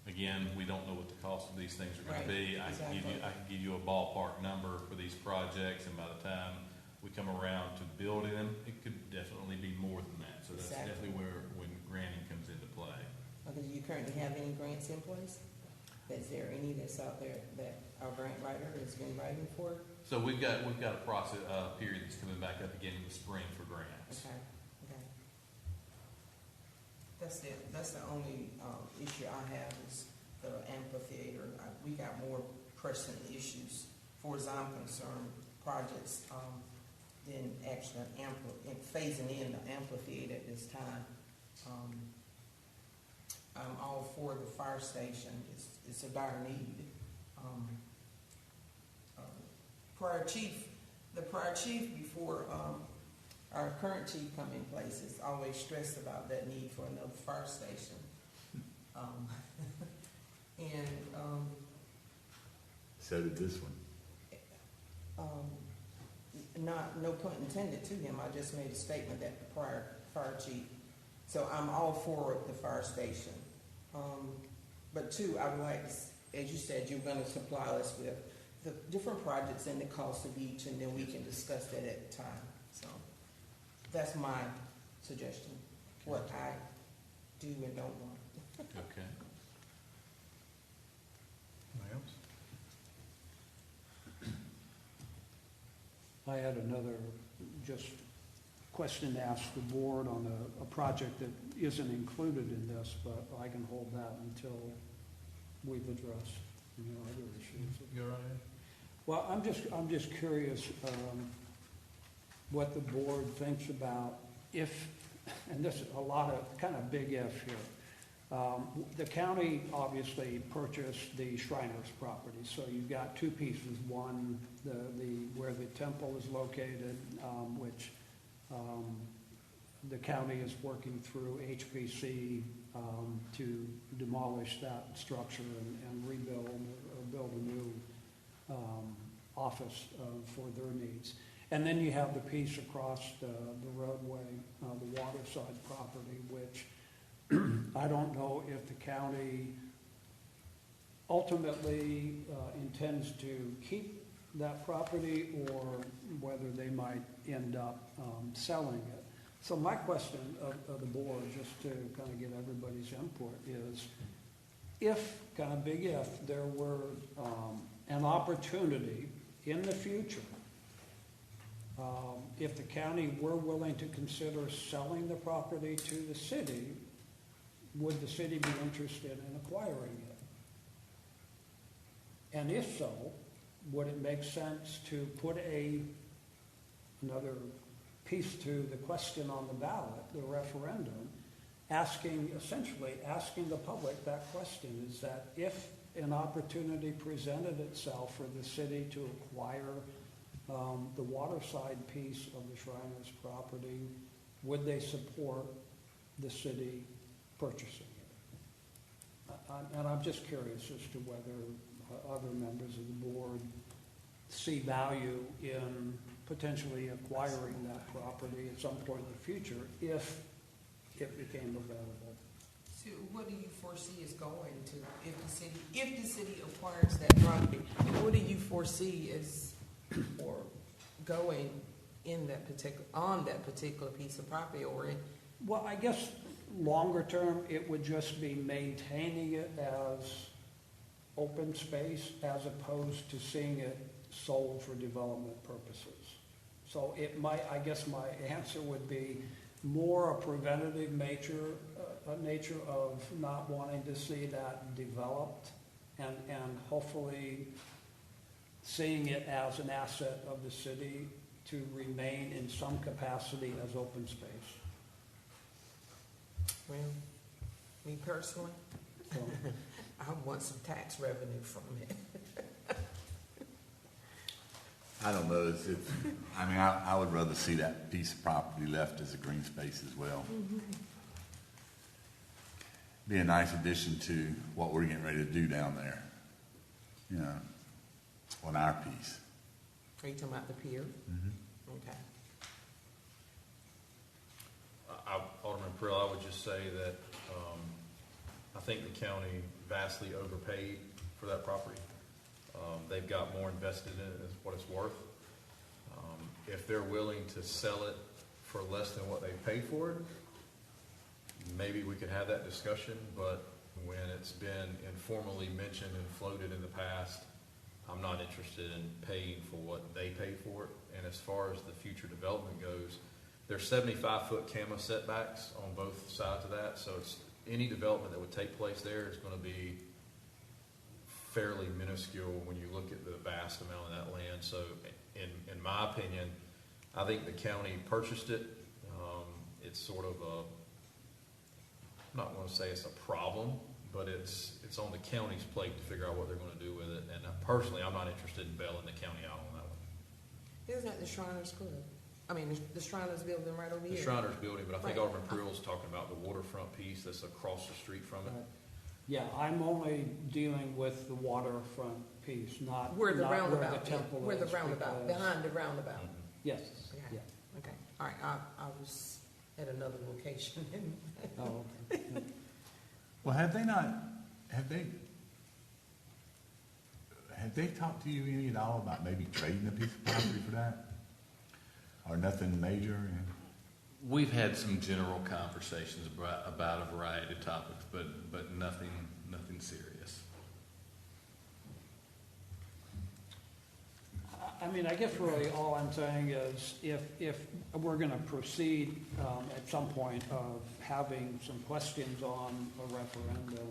again, we don't know what the cost of these things are going to be. Exactly. I can give you a ballpark number for these projects, and by the time we come around to building them, it could definitely be more than that. So that's Exactly. definitely when granting comes into play. Okay, do you currently have any grants in place? Is there any that's out there that our grant writer has been writing for? So we've got a process period that's coming back up again in the spring for grants. Okay. That's it. That's the only issue I have is the amphitheater. We got more pressing issues, for as I'm concerned, projects than actually phasing in the amphitheater at this time. I'm all for the fire station. It's a dire need. The prior chief before our current chief come in place is always stressed about that need for another fire station. So did this one. No pun intended to him. I just made a statement that the prior fire chief. So I'm all for the fire station. But two, I would like, as you said, you're going to supply us with the different projects and the cost of each, and then we can discuss that at the time. So that's my suggestion, what I do and don't want. Okay. Anybody else? I had another just question to ask the board on a project that isn't included in this, but I can hold that until we've addressed, other issues. You're right. Well, I'm just curious, what the board thinks about if, and this is a lot of, kind of big if here. The county obviously purchased the Shriners property, so you've got two pieces. One, where the temple is located, which the county is working through HPC to demolish that structure and rebuild or build a new office for their needs. And then you have the piece across the roadway, the waterside property, which I don't know if the county ultimately intends to keep that property or whether they might end up selling it. So my question of the board, just to kind of get everybody's input, is if, kind of big if, there were an opportunity in the future, if the county were willing to consider selling the property to the city, would the city be interested in acquiring it? And if so, would it make sense to put another piece to the question on the ballot, the referendum, essentially asking the public that question, is that if an opportunity presented itself for the city to acquire the waterside piece of the Shriners property, would they support the city purchasing it? And I'm just curious as to whether other members of the board see value in potentially acquiring that property at some point in the future if it became available. So what do you foresee is going to, if the city acquires that property, what do you foresee is, or going in that particular piece of property, or in? Well, I guess longer term, it would just be maintaining it as open space as opposed to seeing it sold for development purposes. So it might, I guess my answer would be more a preventative nature of not wanting to see that developed and hopefully seeing it as an asset of the city to remain in some capacity as open space. Well, me personally, So, I want some tax revenue from it. I don't know, I would rather see that piece of property left as a green space as well. Be a nice addition to what we're getting ready to do down there, on our piece. Are you talking about the pier? Mm-hmm. Okay. Alderman Prill, I would just say that I think the county vastly overpaid for that property. They've got more invested in it than what it's worth. If they're willing to sell it for less than what they paid for it, maybe we could have that discussion, but when it's been informally mentioned and floated in the past, I'm not interested in paying for what they paid for it. And as far as the future development goes, there's 75-foot CAMA setbacks on both sides of that, so it's any development that would take place there is going to be fairly minuscule when you look at the vast amount of that land. So in my opinion, I think the county purchased it. It's sort of I'm not going to say it's a problem, but it's on the county's plate to figure out what they're going to do with it. And personally, I'm not interested in bailing the county out on that one. Isn't that the Shriners Club? I mean, the Shriners building right over here. The Shriners building, but I think Right. Alderman Prill's talking about the waterfront piece that's across the street from it. yeah, I'm only dealing with the waterfront piece, not Where the not roundabout, where the temple where the is, roundabout, because- behind the roundabout. Yes, Okay. yeah. Okay, all right, I was at another location. Oh, okay. Well, have they talked to you any at all about maybe trading a piece of property for that? Or nothing major? We've had some general conversations about a variety of topics, but nothing serious. I mean, I guess really all I'm saying is if we're going to proceed at some point of having some questions on a referendum,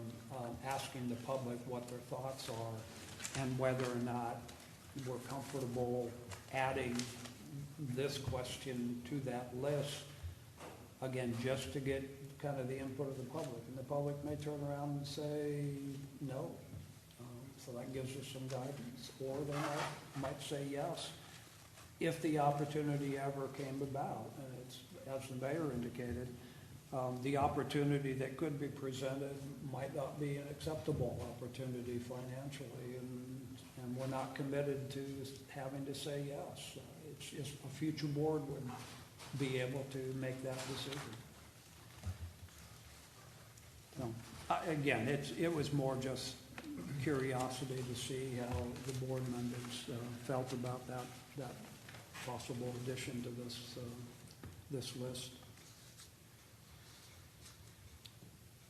asking the public what their thoughts are and whether or not we're comfortable adding this question to that list, again, just to get kind of the input of the public. And the public may turn around and say no. So that gives us some guidance. Or they might say yes if the opportunity ever came about. And it's, as the mayor indicated, the opportunity that could be presented might not be an acceptable opportunity financially. And we're not committed to having to say yes. It's just a future board would be able to make that decision. So, again, it was more just curiosity to see how the board members felt about that possible addition to this list.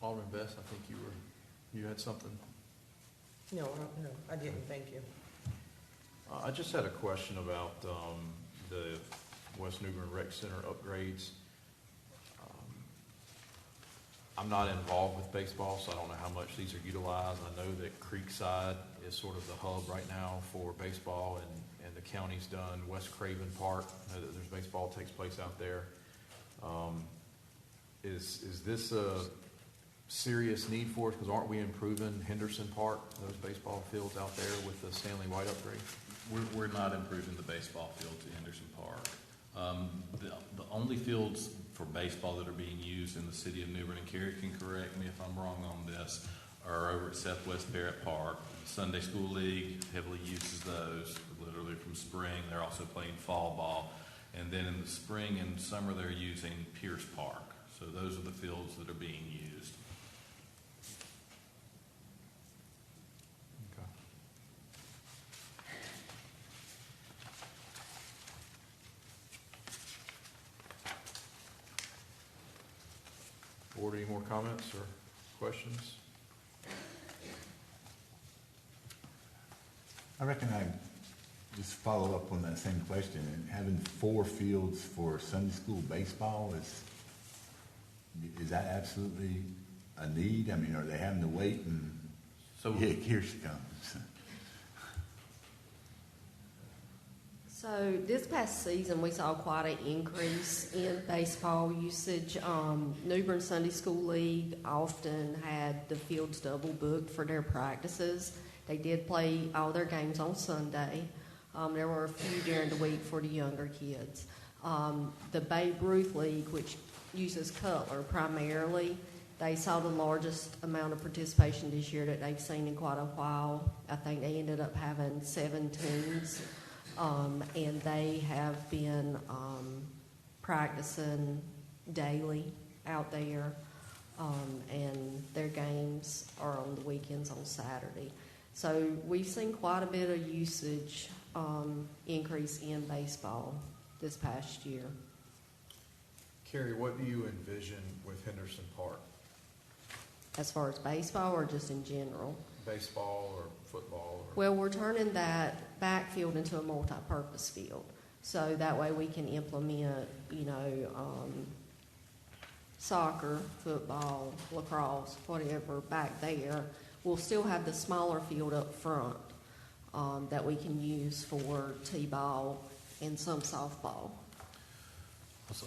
Alderman Best, I think you had something. No, I didn't, thank you. I just had a question about the West New Bern Rec Center upgrades. I'm not involved with baseball, so I don't know how much these are utilized. I know that Creekside is sort of the hub right now for baseball, and the county's done West Craven Park. I know that there's baseball takes place out there. Is this a serious need for us? Because aren't we improving Henderson Park, those baseball fields out there with the Stanley White upgrade? We're not improving the baseball fields at Henderson Park. The only fields for baseball that are being used in the city of New Bern, and Carrie can correct me if I'm wrong on this, are over at Southwest Barrett Park. Sunday School League heavily uses those, literally from spring. They're also playing fall ball. And then in the spring and summer, they're using Pierce Park. So those are the fields that are being used. Board, any more comments or questions? I reckon I'd just follow up on that same question. And having 4 fields for Sunday school baseball, is that absolutely a need? I mean, are they having to wait and, So yeah, here she comes. So this past season, we saw quite an increase in baseball usage. New Bern Sunday School League often had the fields double booked for their practices. They did play all their games on Sunday. There were a few during the week for the younger kids. The Babe Ruth League, which uses Cutler primarily, they saw the largest amount of participation this year that they've seen in quite a while. I think they ended up having 7 teams. And they have been practicing daily out there, and their games are on the weekends on Saturday. So we've seen quite a bit of usage increase in baseball this past year. Carrie, what do you envision with Henderson Park? As far as baseball or just in general? Baseball or football? Well, we're turning that backfield into a multi-purpose field. So that way we can implement, soccer, football, lacrosse, whatever back there. We'll still have the smaller field up front that we can use for t-ball and some softball.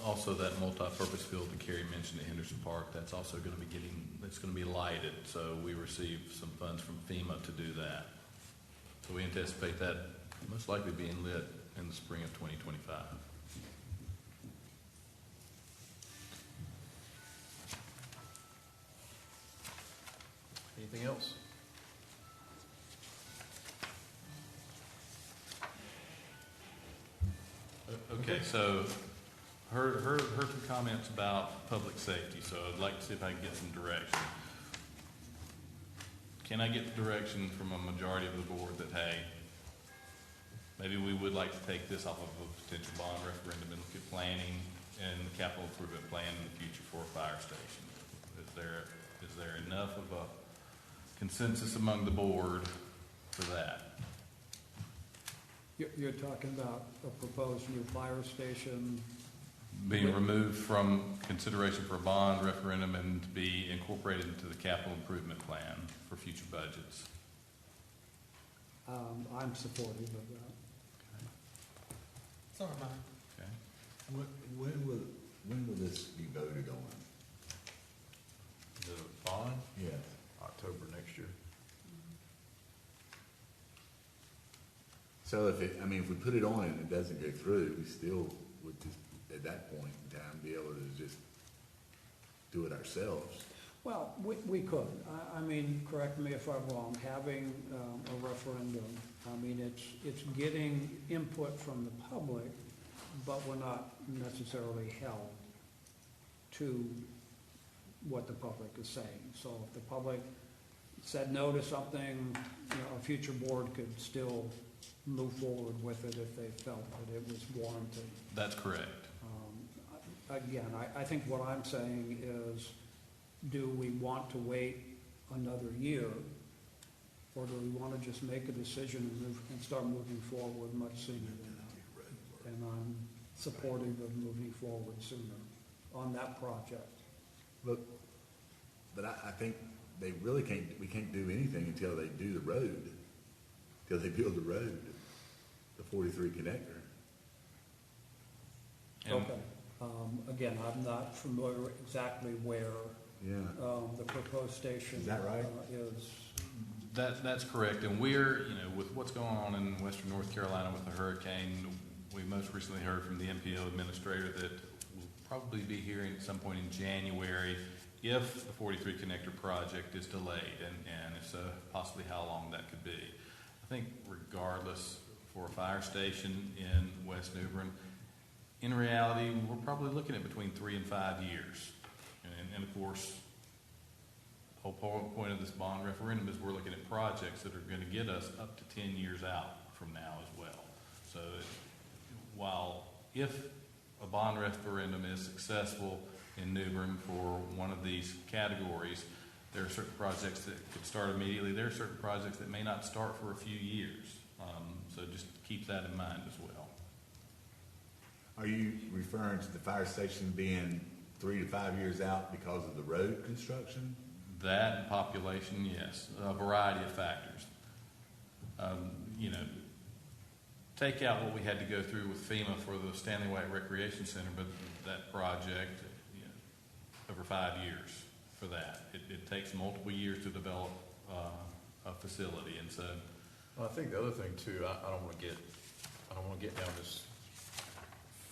Also, that multi-purpose field that Carrie mentioned at Henderson Park, that's also going to be it's going to be lighted. So we received some funds from FEMA to do that. So we anticipate that most likely being lit in the spring of 2025. Anything else? Okay, so heard some comments about public safety, so I'd like to see if I can get some direction. Can I get direction from a majority of the board that, hey, maybe we would like to take this off of a potential bond referendum and look at planning and the capital improvement plan in the future for a fire station? Is there enough of a consensus among the board for that? You're talking about a proposed new fire station. Being removed from consideration for a bond referendum and to be incorporated into the capital improvement plan for future budgets. I'm supportive of that. So am I. Okay. When will this be voted on? The bond, Yes. October next year. So if we put it on and it doesn't go through, we still would just, at that point in time, be able to just do it ourselves. Well, we could. I mean, correct me if I'm wrong, having a referendum, I mean, it's getting input from the public, but we're not necessarily held to what the public is saying. So if the public said no to something, a future board could still move forward with it if they felt that it was warranted. That's correct. Again, I think what I'm saying is, do we want to wait another year, or do we want to just make a decision and start moving forward much sooner than that? And I'm supportive of moving forward sooner on that project. But I think they really we can't do anything until they do the road, until they build the road, the 43 connector. And Okay. Again, I'm not familiar exactly where Yeah. the proposed station Is that right? Is. That's correct. And we're, with what's going on in western North Carolina with the hurricane, we most recently heard from the MPO administrator that we'll probably be hearing at some point in January if the 43 connector project is delayed, and if so, possibly how long that could be. I think regardless, for a fire station in West New Bern, in reality, we're probably looking at between 3 and 5 years. And of course, the whole point of this bond referendum is we're looking at projects that are going to get us up to 10 years out from now as well. So while if a bond referendum is successful in New Bern for one of these categories, there are certain projects that could start immediately. There are certain projects that may not start for a few years. So just keep that in mind as well. Are you referring to the fire station being 3 to 5 years out because of the road construction? That and population, yes, a variety of factors. Take out what we had to go through with FEMA for the Stanley White Recreation Center, but that project, over 5 years for that. It takes multiple years to develop a facility, and so. Well, I think the other thing too, I don't want to get down this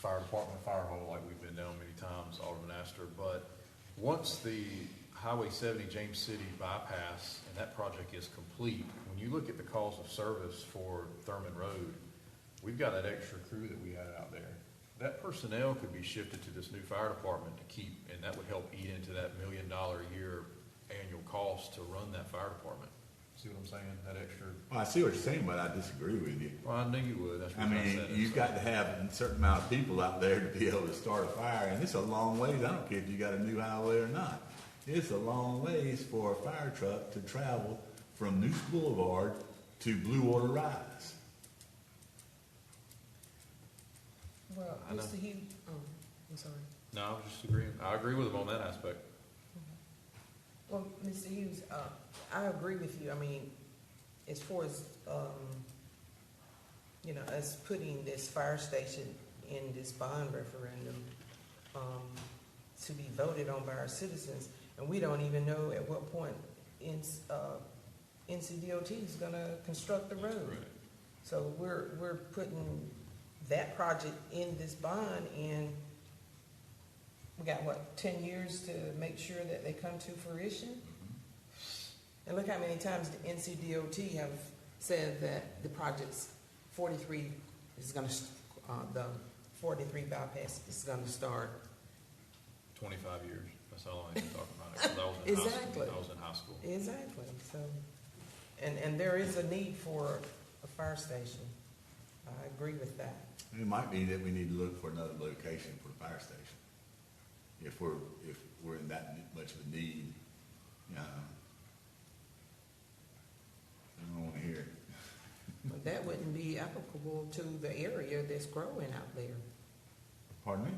fire department fire hole like we've been down many times, Alderman Astor, but once the Highway 70 James City bypass and that project is complete, when you look at the calls of service for Thurman Road, we've got that extra crew that we had out there. That personnel could be shifted to this new fire department to keep, and that would help eat into that $1 million a year annual cost to run that fire department. See what I'm saying? That extra. Well, I see what you're saying, but I disagree with you. Well, I knew you would. That's what I mean, said. you've got to have a certain amount of people out there to be able to start a fire, and it's a long ways. I don't care if you got a new highway or not. It's a long ways for a fire truck to travel from Noose Boulevard to Blue Water Rise. Well, I know. Mr. Hughes, I'm sorry. No, I was just agreeing. I agree with him on that aspect. Well, Mr. Hughes, I agree with you. I mean, as far as, us putting this fire station in this bond referendum to be voted on by our citizens, and we don't even know at what point NCDOT is going to construct the road. Right. So we're putting that project in this bond, and we got, 10 years to make sure that they come to fruition? Mm-hmm. And look how many times the NCDOT have said that the project's 43 is going to, the 43 bypass is going to start. 25 years. That's how long I've been talking about it. 'Cause I was in Exactly. I was in high school. Exactly. So, and there is a need for a fire station. I agree with that. It might be that we need to look for another location for a fire station. If we're in that much of a need, I don't want to hear it. But that wouldn't be applicable to the area that's growing out there. Pardon me?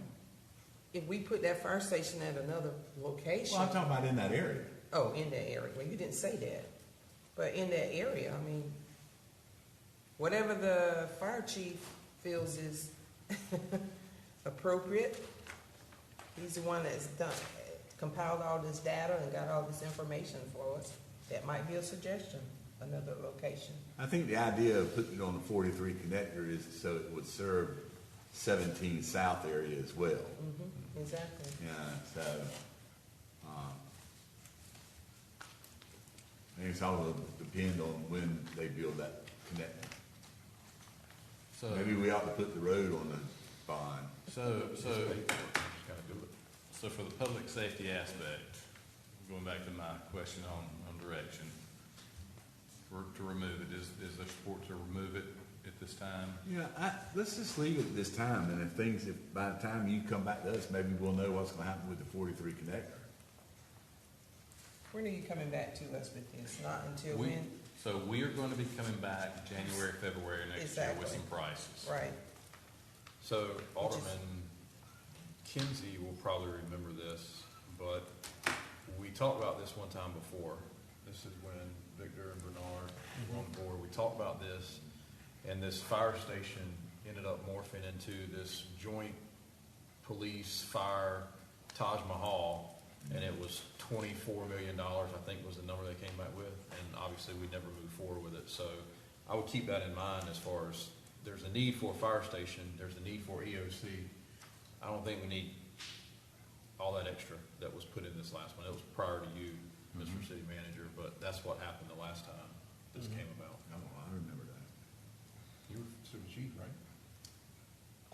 If we put that fire station at another location. Well, I'm talking about in that area. Oh, in that area. Well, you didn't say that. But in that area, I mean, whatever the fire chief feels is appropriate, he's the one that's compiled all this data and got all this information for us. That might be a suggestion, another location. I think the idea of putting it on the 43 connector is so it would serve 17 South area as well. Mm-hmm, exactly. Yeah, so, I think it's all will depend on when they build that connector. So, Maybe we ought to put the road on the bond. so for the public safety aspect, going back to my question on direction, to remove it, is there support to remove it at this time? Yeah, let's just leave it at this time, and if by the time you come back to us, maybe we'll know what's gonna happen with the 43 connector. When are you coming back to us with this? Not until when? So we are going to be coming back January, February next year with Exactly. some prices. Right. So Alderman Kinsey will probably remember this, but we talked about this one time before. This is when Victor and Bernard were on board. We talked about this, and this fire station ended up morphing into this joint police fire Taj Mahal, and it was $24 million, I think was the number they came back with, and obviously we never moved forward with it. So I would keep that in mind as far as there's a need for a fire station, there's a need for EOC. I don't think we need all that extra that was put in this last one. It was prior to you, Mr. City Manager, but that's what happened the last time this came about. Oh, I remember that. You were city chief, right?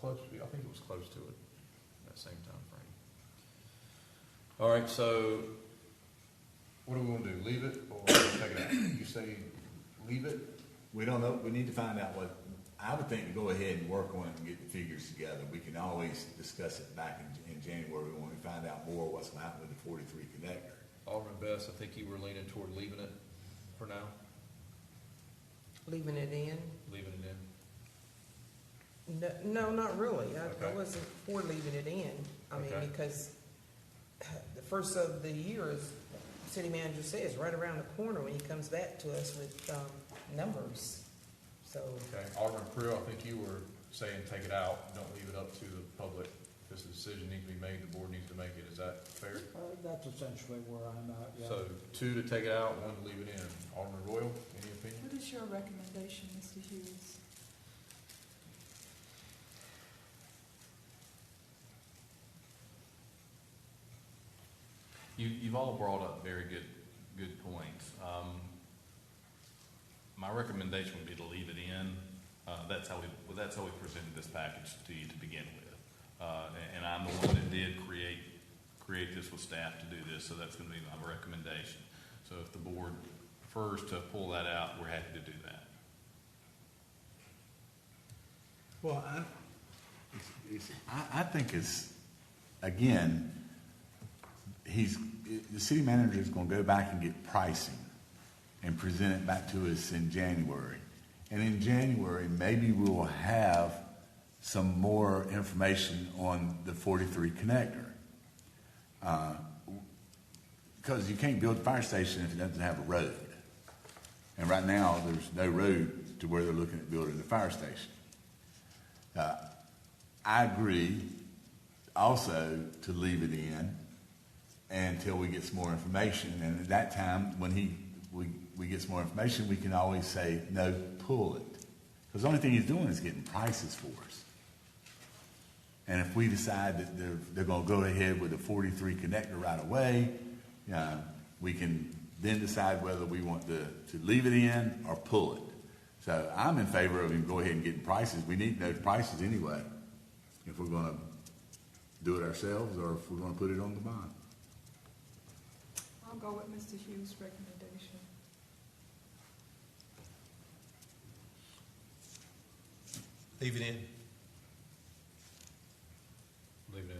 Close, I think it was close to it, that same time frame. All right, so what do we want to do? Leave it or take it out? You say leave it? We don't know, we need to find out what, I would think to go ahead and work on it and get the figures together. We can always discuss it back in January when we find out more what's gonna happen with the 43 connector. Alderman Best, I think you were leaning toward leaving it for now, Leaving it in? leaving it in. No, not really. I Okay. wasn't for leaving it in. I mean, Okay. because the first of the year, as the city manager says, right around the corner when he comes back to us with numbers. So, Okay, Alderman Prill, I think you were saying take it out, don't leave it up to the public. This decision needs to be made, the board needs to make it. Is that fair? That's essentially where I'm at, yeah. So 2 to take it out, 1 to leave it in. Alderman Royal, any opinion? What is your recommendation, Mr. Hughes? You've all brought up very good points. My recommendation would be to leave it in. That's how we presented this package to you to begin with. And I'm the one that did create this with staff to do this, so that's going to be my recommendation. So if the board prefers to pull that out, we're happy to do that. Well, I think it's, again, the city manager is gonna go back and get pricing and present it back to us in January. And in January, maybe we will have some more information on the 43 connector. Because you can't build a fire station if it doesn't have a road. And right now, there's no road to where they're looking at building the fire station. I agree also to leave it in until we get some more information. And at that time, when we get some more information, we can always say, no, pull it. Because the only thing he's doing is getting prices for us. And if we decide that they're going to go ahead with the 43 connector right away, we can then decide whether we want to leave it in or pull it. So I'm in favor of him go ahead and getting prices. We need those prices anyway, if we're going to do it ourselves or if we're going to put it on the bond. I'll go with Mr. Hughes' recommendation. Leave it in. Leave it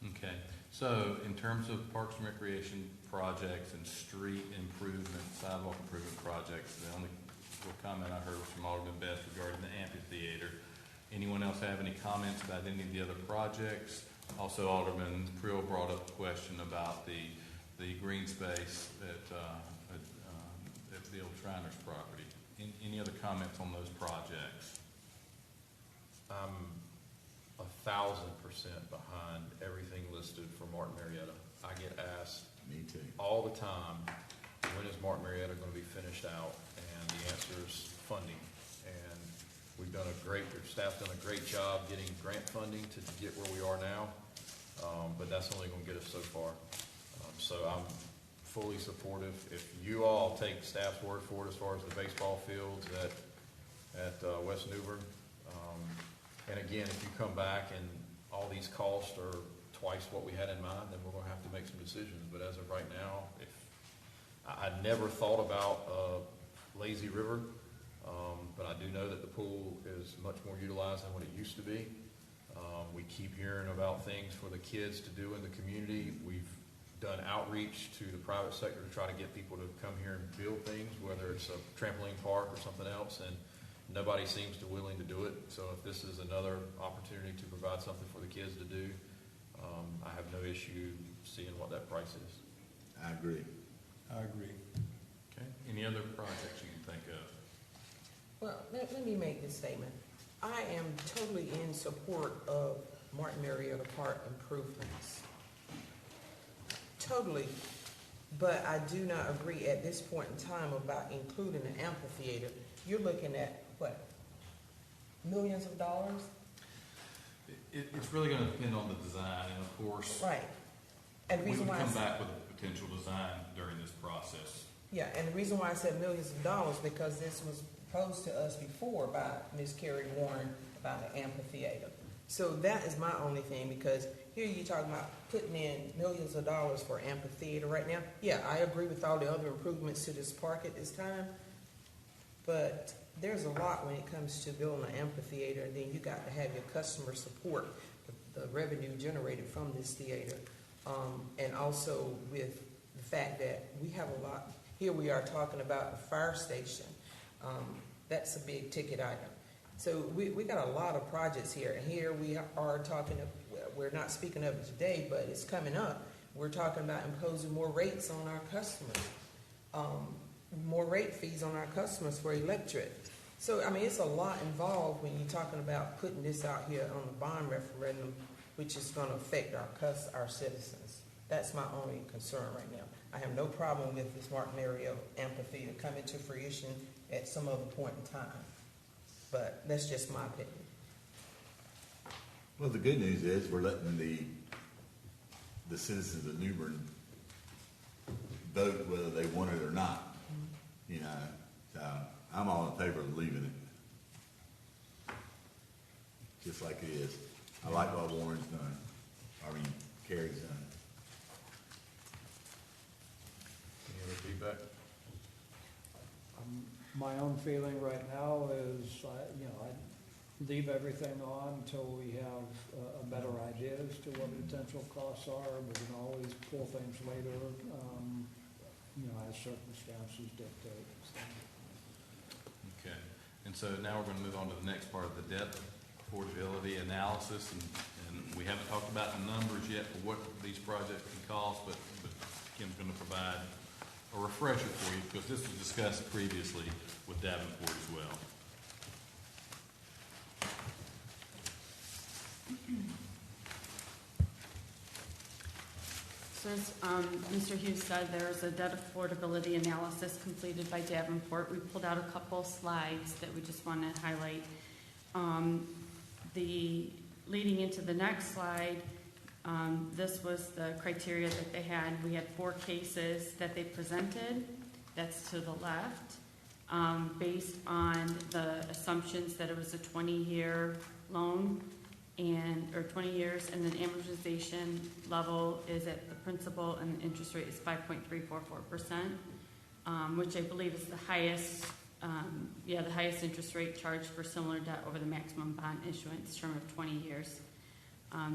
in. Okay, so in terms of Parks and Recreation projects and street improvement, sidewalk improvement projects, the only little comment I heard was from Alderman Best regarding the amphitheater. Anyone else have any comments about any of the other projects? Also, Alderman Creel brought up a question about the green space at the old Shriners property. Any other comments on those projects? I'm 1,000% behind everything listed for Martin Marietta. I get asked Me too. all the time, when is Martin Marietta going to be finished out? And the answer is funding. And we've done your staff's done a great job getting grant funding to get where we are now, but that's only going to get us so far. So I'm fully supportive. If you all take staff's word for it as far as the baseball fields at West New Bern, and again, if you come back and all these costs are twice what we had in mind, then we're going to have to make some decisions. But as of right now, I never thought about Lazy River, but I do know that the pool is much more utilized than what it used to be. We keep hearing about things for the kids to do in the community. We've done outreach to the private sector to try to get people to come here and build things, whether it's a trampoline park or something else, and nobody seems to willing to do it. So if this is another opportunity to provide something for the kids to do, I have no issue seeing what that price is. I agree. I agree. Okay. Any other projects you can think of? Well, let me make this statement. I am totally in support of Martin Marietta Park improvements. Totally. But I do not agree at this point in time about including an amphitheater. You're looking at, what, millions of dollars? It's really going to depend on the design, and of course, Right. And the we reason would why I come said- back with a potential design during this process. Yeah, and the reason why I said millions of dollars, because this was posed to us before by Ms. Carrie Warren about an amphitheater. So that is my only thing, because here you're talking about putting in millions of dollars for amphitheater right now. Yeah, I agree with all the other improvements to this park at this time, but there's a lot when it comes to building an amphitheater, and then you got to have your customer support, the revenue generated from this theater, and also with the fact that we have a lot. Here we are talking about the fire station. That's a big ticket item. So we got a lot of projects here, and here we are talking. We're not speaking of it today, but it's coming up. We're talking about imposing more rates on our customers, more rate fees on our customers for electric. So I mean, it's a lot involved when you're talking about putting this out here on the bond referendum, which is going to affect our citizens. That's my only concern right now. I have no problem with this Martin Marietta amphitheater coming to fruition at some other point in time, but that's just my opinion. Well, the good news is we're letting the citizens of New Bern vote whether they want it or not. You know, so I'm all in favor of leaving it just like it is. I like what Warren's done. Carrie's done. Any other feedback? My own feeling right now is, I'd leave everything on until we have a better idea as to what potential costs are. We can always pull things later, as circumstances dictate. Okay. And so now we're going to move on to the next part of the debt affordability analysis, and we haven't talked about the numbers yet for what these projects can cost, but Kim's going to provide a refresher for you, because this was discussed previously with Davenport as well. So as Mr. Hughes said, there is a debt affordability analysis completed by Davenport. We pulled out a couple slides that we just want to highlight. Leading into the next slide, this was the criteria that they had. We had 4 cases that they presented. That's to the left, based on the assumptions that it was a 20-year loan, or 20 years, and then amortization level is at the principal, and the interest rate is 5.344%, which I believe is the highest. The highest interest rate charged for similar debt over the maximum bond issuance term of 20 years.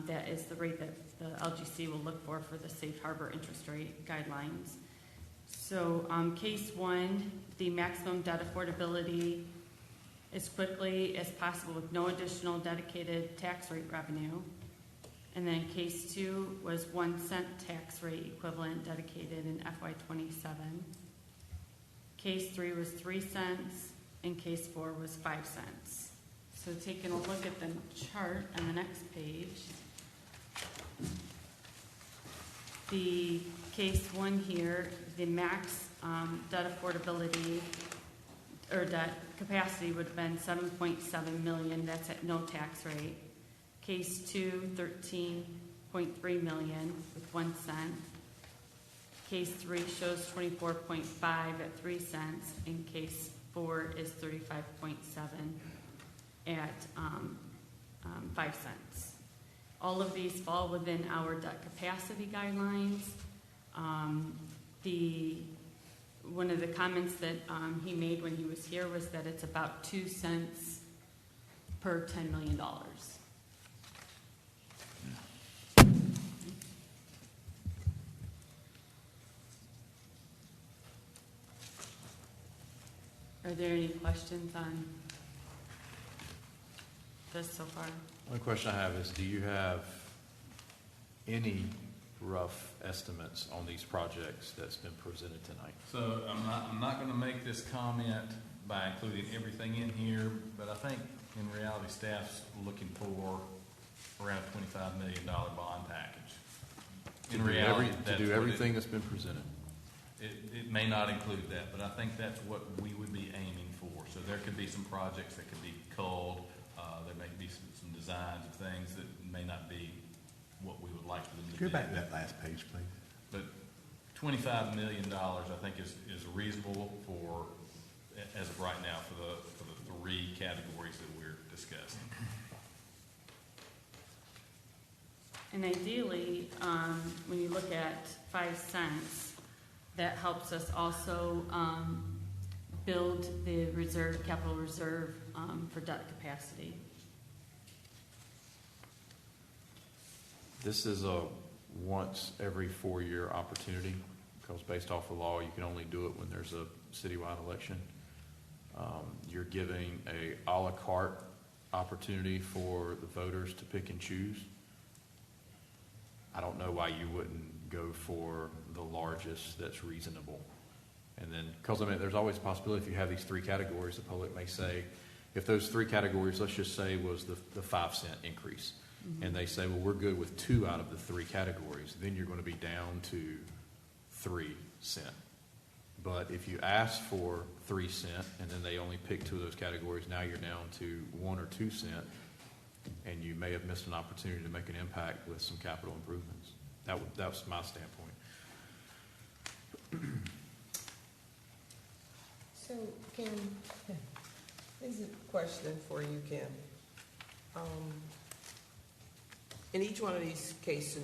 That is the rate that the LGC will look for the safe harbor interest rate guidelines. So, case one, the maximum debt affordability as quickly as possible with no additional dedicated tax rate revenue. And then case two was 1 cent tax rate equivalent dedicated in FY '27. Case three was 3 cents, and case four was 5 cents. So taking a look at the chart on the next page, the case one here, the max debt affordability or debt capacity would have been 7.7 million. That's at no tax rate. Case two, 13.3 million with 1 cent. Case three shows 24.5 at 3 cents, and case four is 35.7 at 5 cents. All of these fall within our debt capacity guidelines. One of the comments that he made when he was here was that it's about 2 cents per $10 million. Are there any questions on this so far? One question I have is, do you have any rough estimates on these projects that's been presented tonight? So I'm not going to make this comment by including everything in here, but I think in reality staff's looking for around a $25 million bond package. In reality, To do everything that's been presented? It may not include that, but I think that's what we would be aiming for. So there could be some projects that could be culled. There may be some designs of things that may not be what we would like for them to be. Go back to that last page, please. But $25 million, I think, is reasonable for, as of right now, for the three categories that we're discussing. And ideally, when you look at 5 cents, that helps us also build the reserve, capital reserve for debt capacity. This is a once every 4-year opportunity, because based off the law, you can only do it when there's a citywide election. You're giving a la carte opportunity for the voters to pick and choose. I don't know why you wouldn't go for the largest that's reasonable. And then, because I mean, there's always a possibility if you have these three categories, the public may say, if those three categories, let's just say, was the 5 cent increase, and they say, well, we're good with 2 out of the 3 categories, then you're going to be down to 3 cent. But if you ask for 3 cent and then they only pick 2 of those categories, now you're down to 1 or 2 cent, and you may have missed an opportunity to make an impact with some capital improvements. That's my standpoint. So, Kim, this is a question for you, Kim. In each one of these case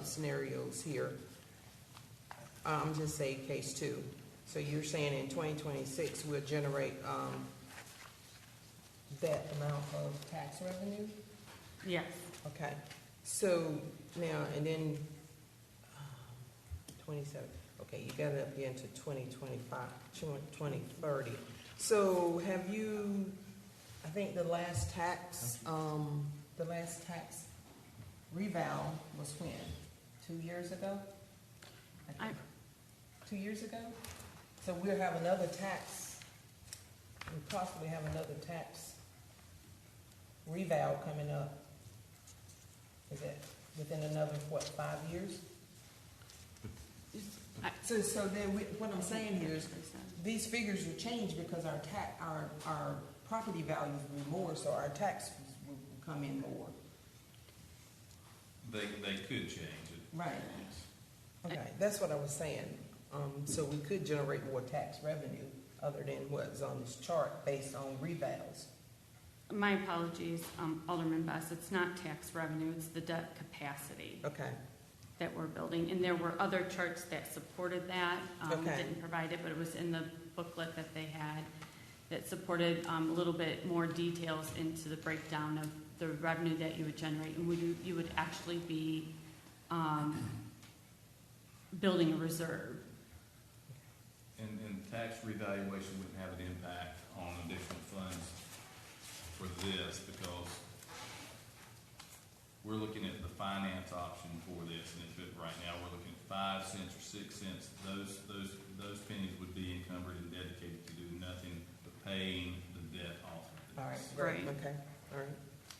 scenarios here, I'm just say case 2. So you're saying in 2026 we'll generate that amount of tax revenue? Yes. Okay. So now, and then 27. Okay, you got it up here into 2025, 2030. So have you, I think the last tax reval was when? 2 years ago? 2 years ago? So we'll have another tax, we possibly have another tax reval coming up. Is it within another, 5 years? So then what I'm saying here is these figures will change because our property values will be more, so our taxes will come in more. They could change it. Right. Okay, that's what I was saying. So we could generate more tax revenue other than what's on this chart based on revals. My apologies, Alderman Best. It's not tax revenue, it's the debt capacity. Okay. That we're building. And there were other charts that supported that. Okay. Didn't provide it, but it was in the booklet that they had that supported a little bit more details into the breakdown of the revenue that you would generate. And you would actually be building a reserve tax revaluation wouldn't have an impact on additional funds for this, because we're looking at the finance option for this, and if it, right now, we're looking at 5 cents or 6 cents. Those pennies would be encumbered and dedicated to do nothing but paying the debt off of this. All right, great, Right. okay, all right,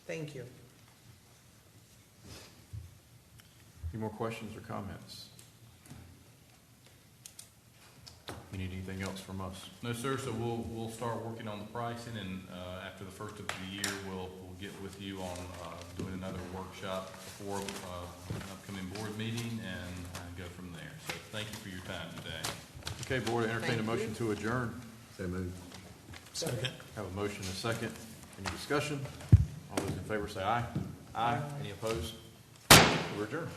thank you. Any more questions or comments? You need anything else from us? No, sir, so we'll start working on the pricing, and after the first of the year, we'll get with you on doing another workshop before an upcoming board meeting and go from there. So thank you for your time today. Okay, board, entertain a Thank motion you. to adjourn. So moved. Second. Have a motion and a second. Any discussion? All those in favor say aye. Aye. Any opposed? We're adjourned.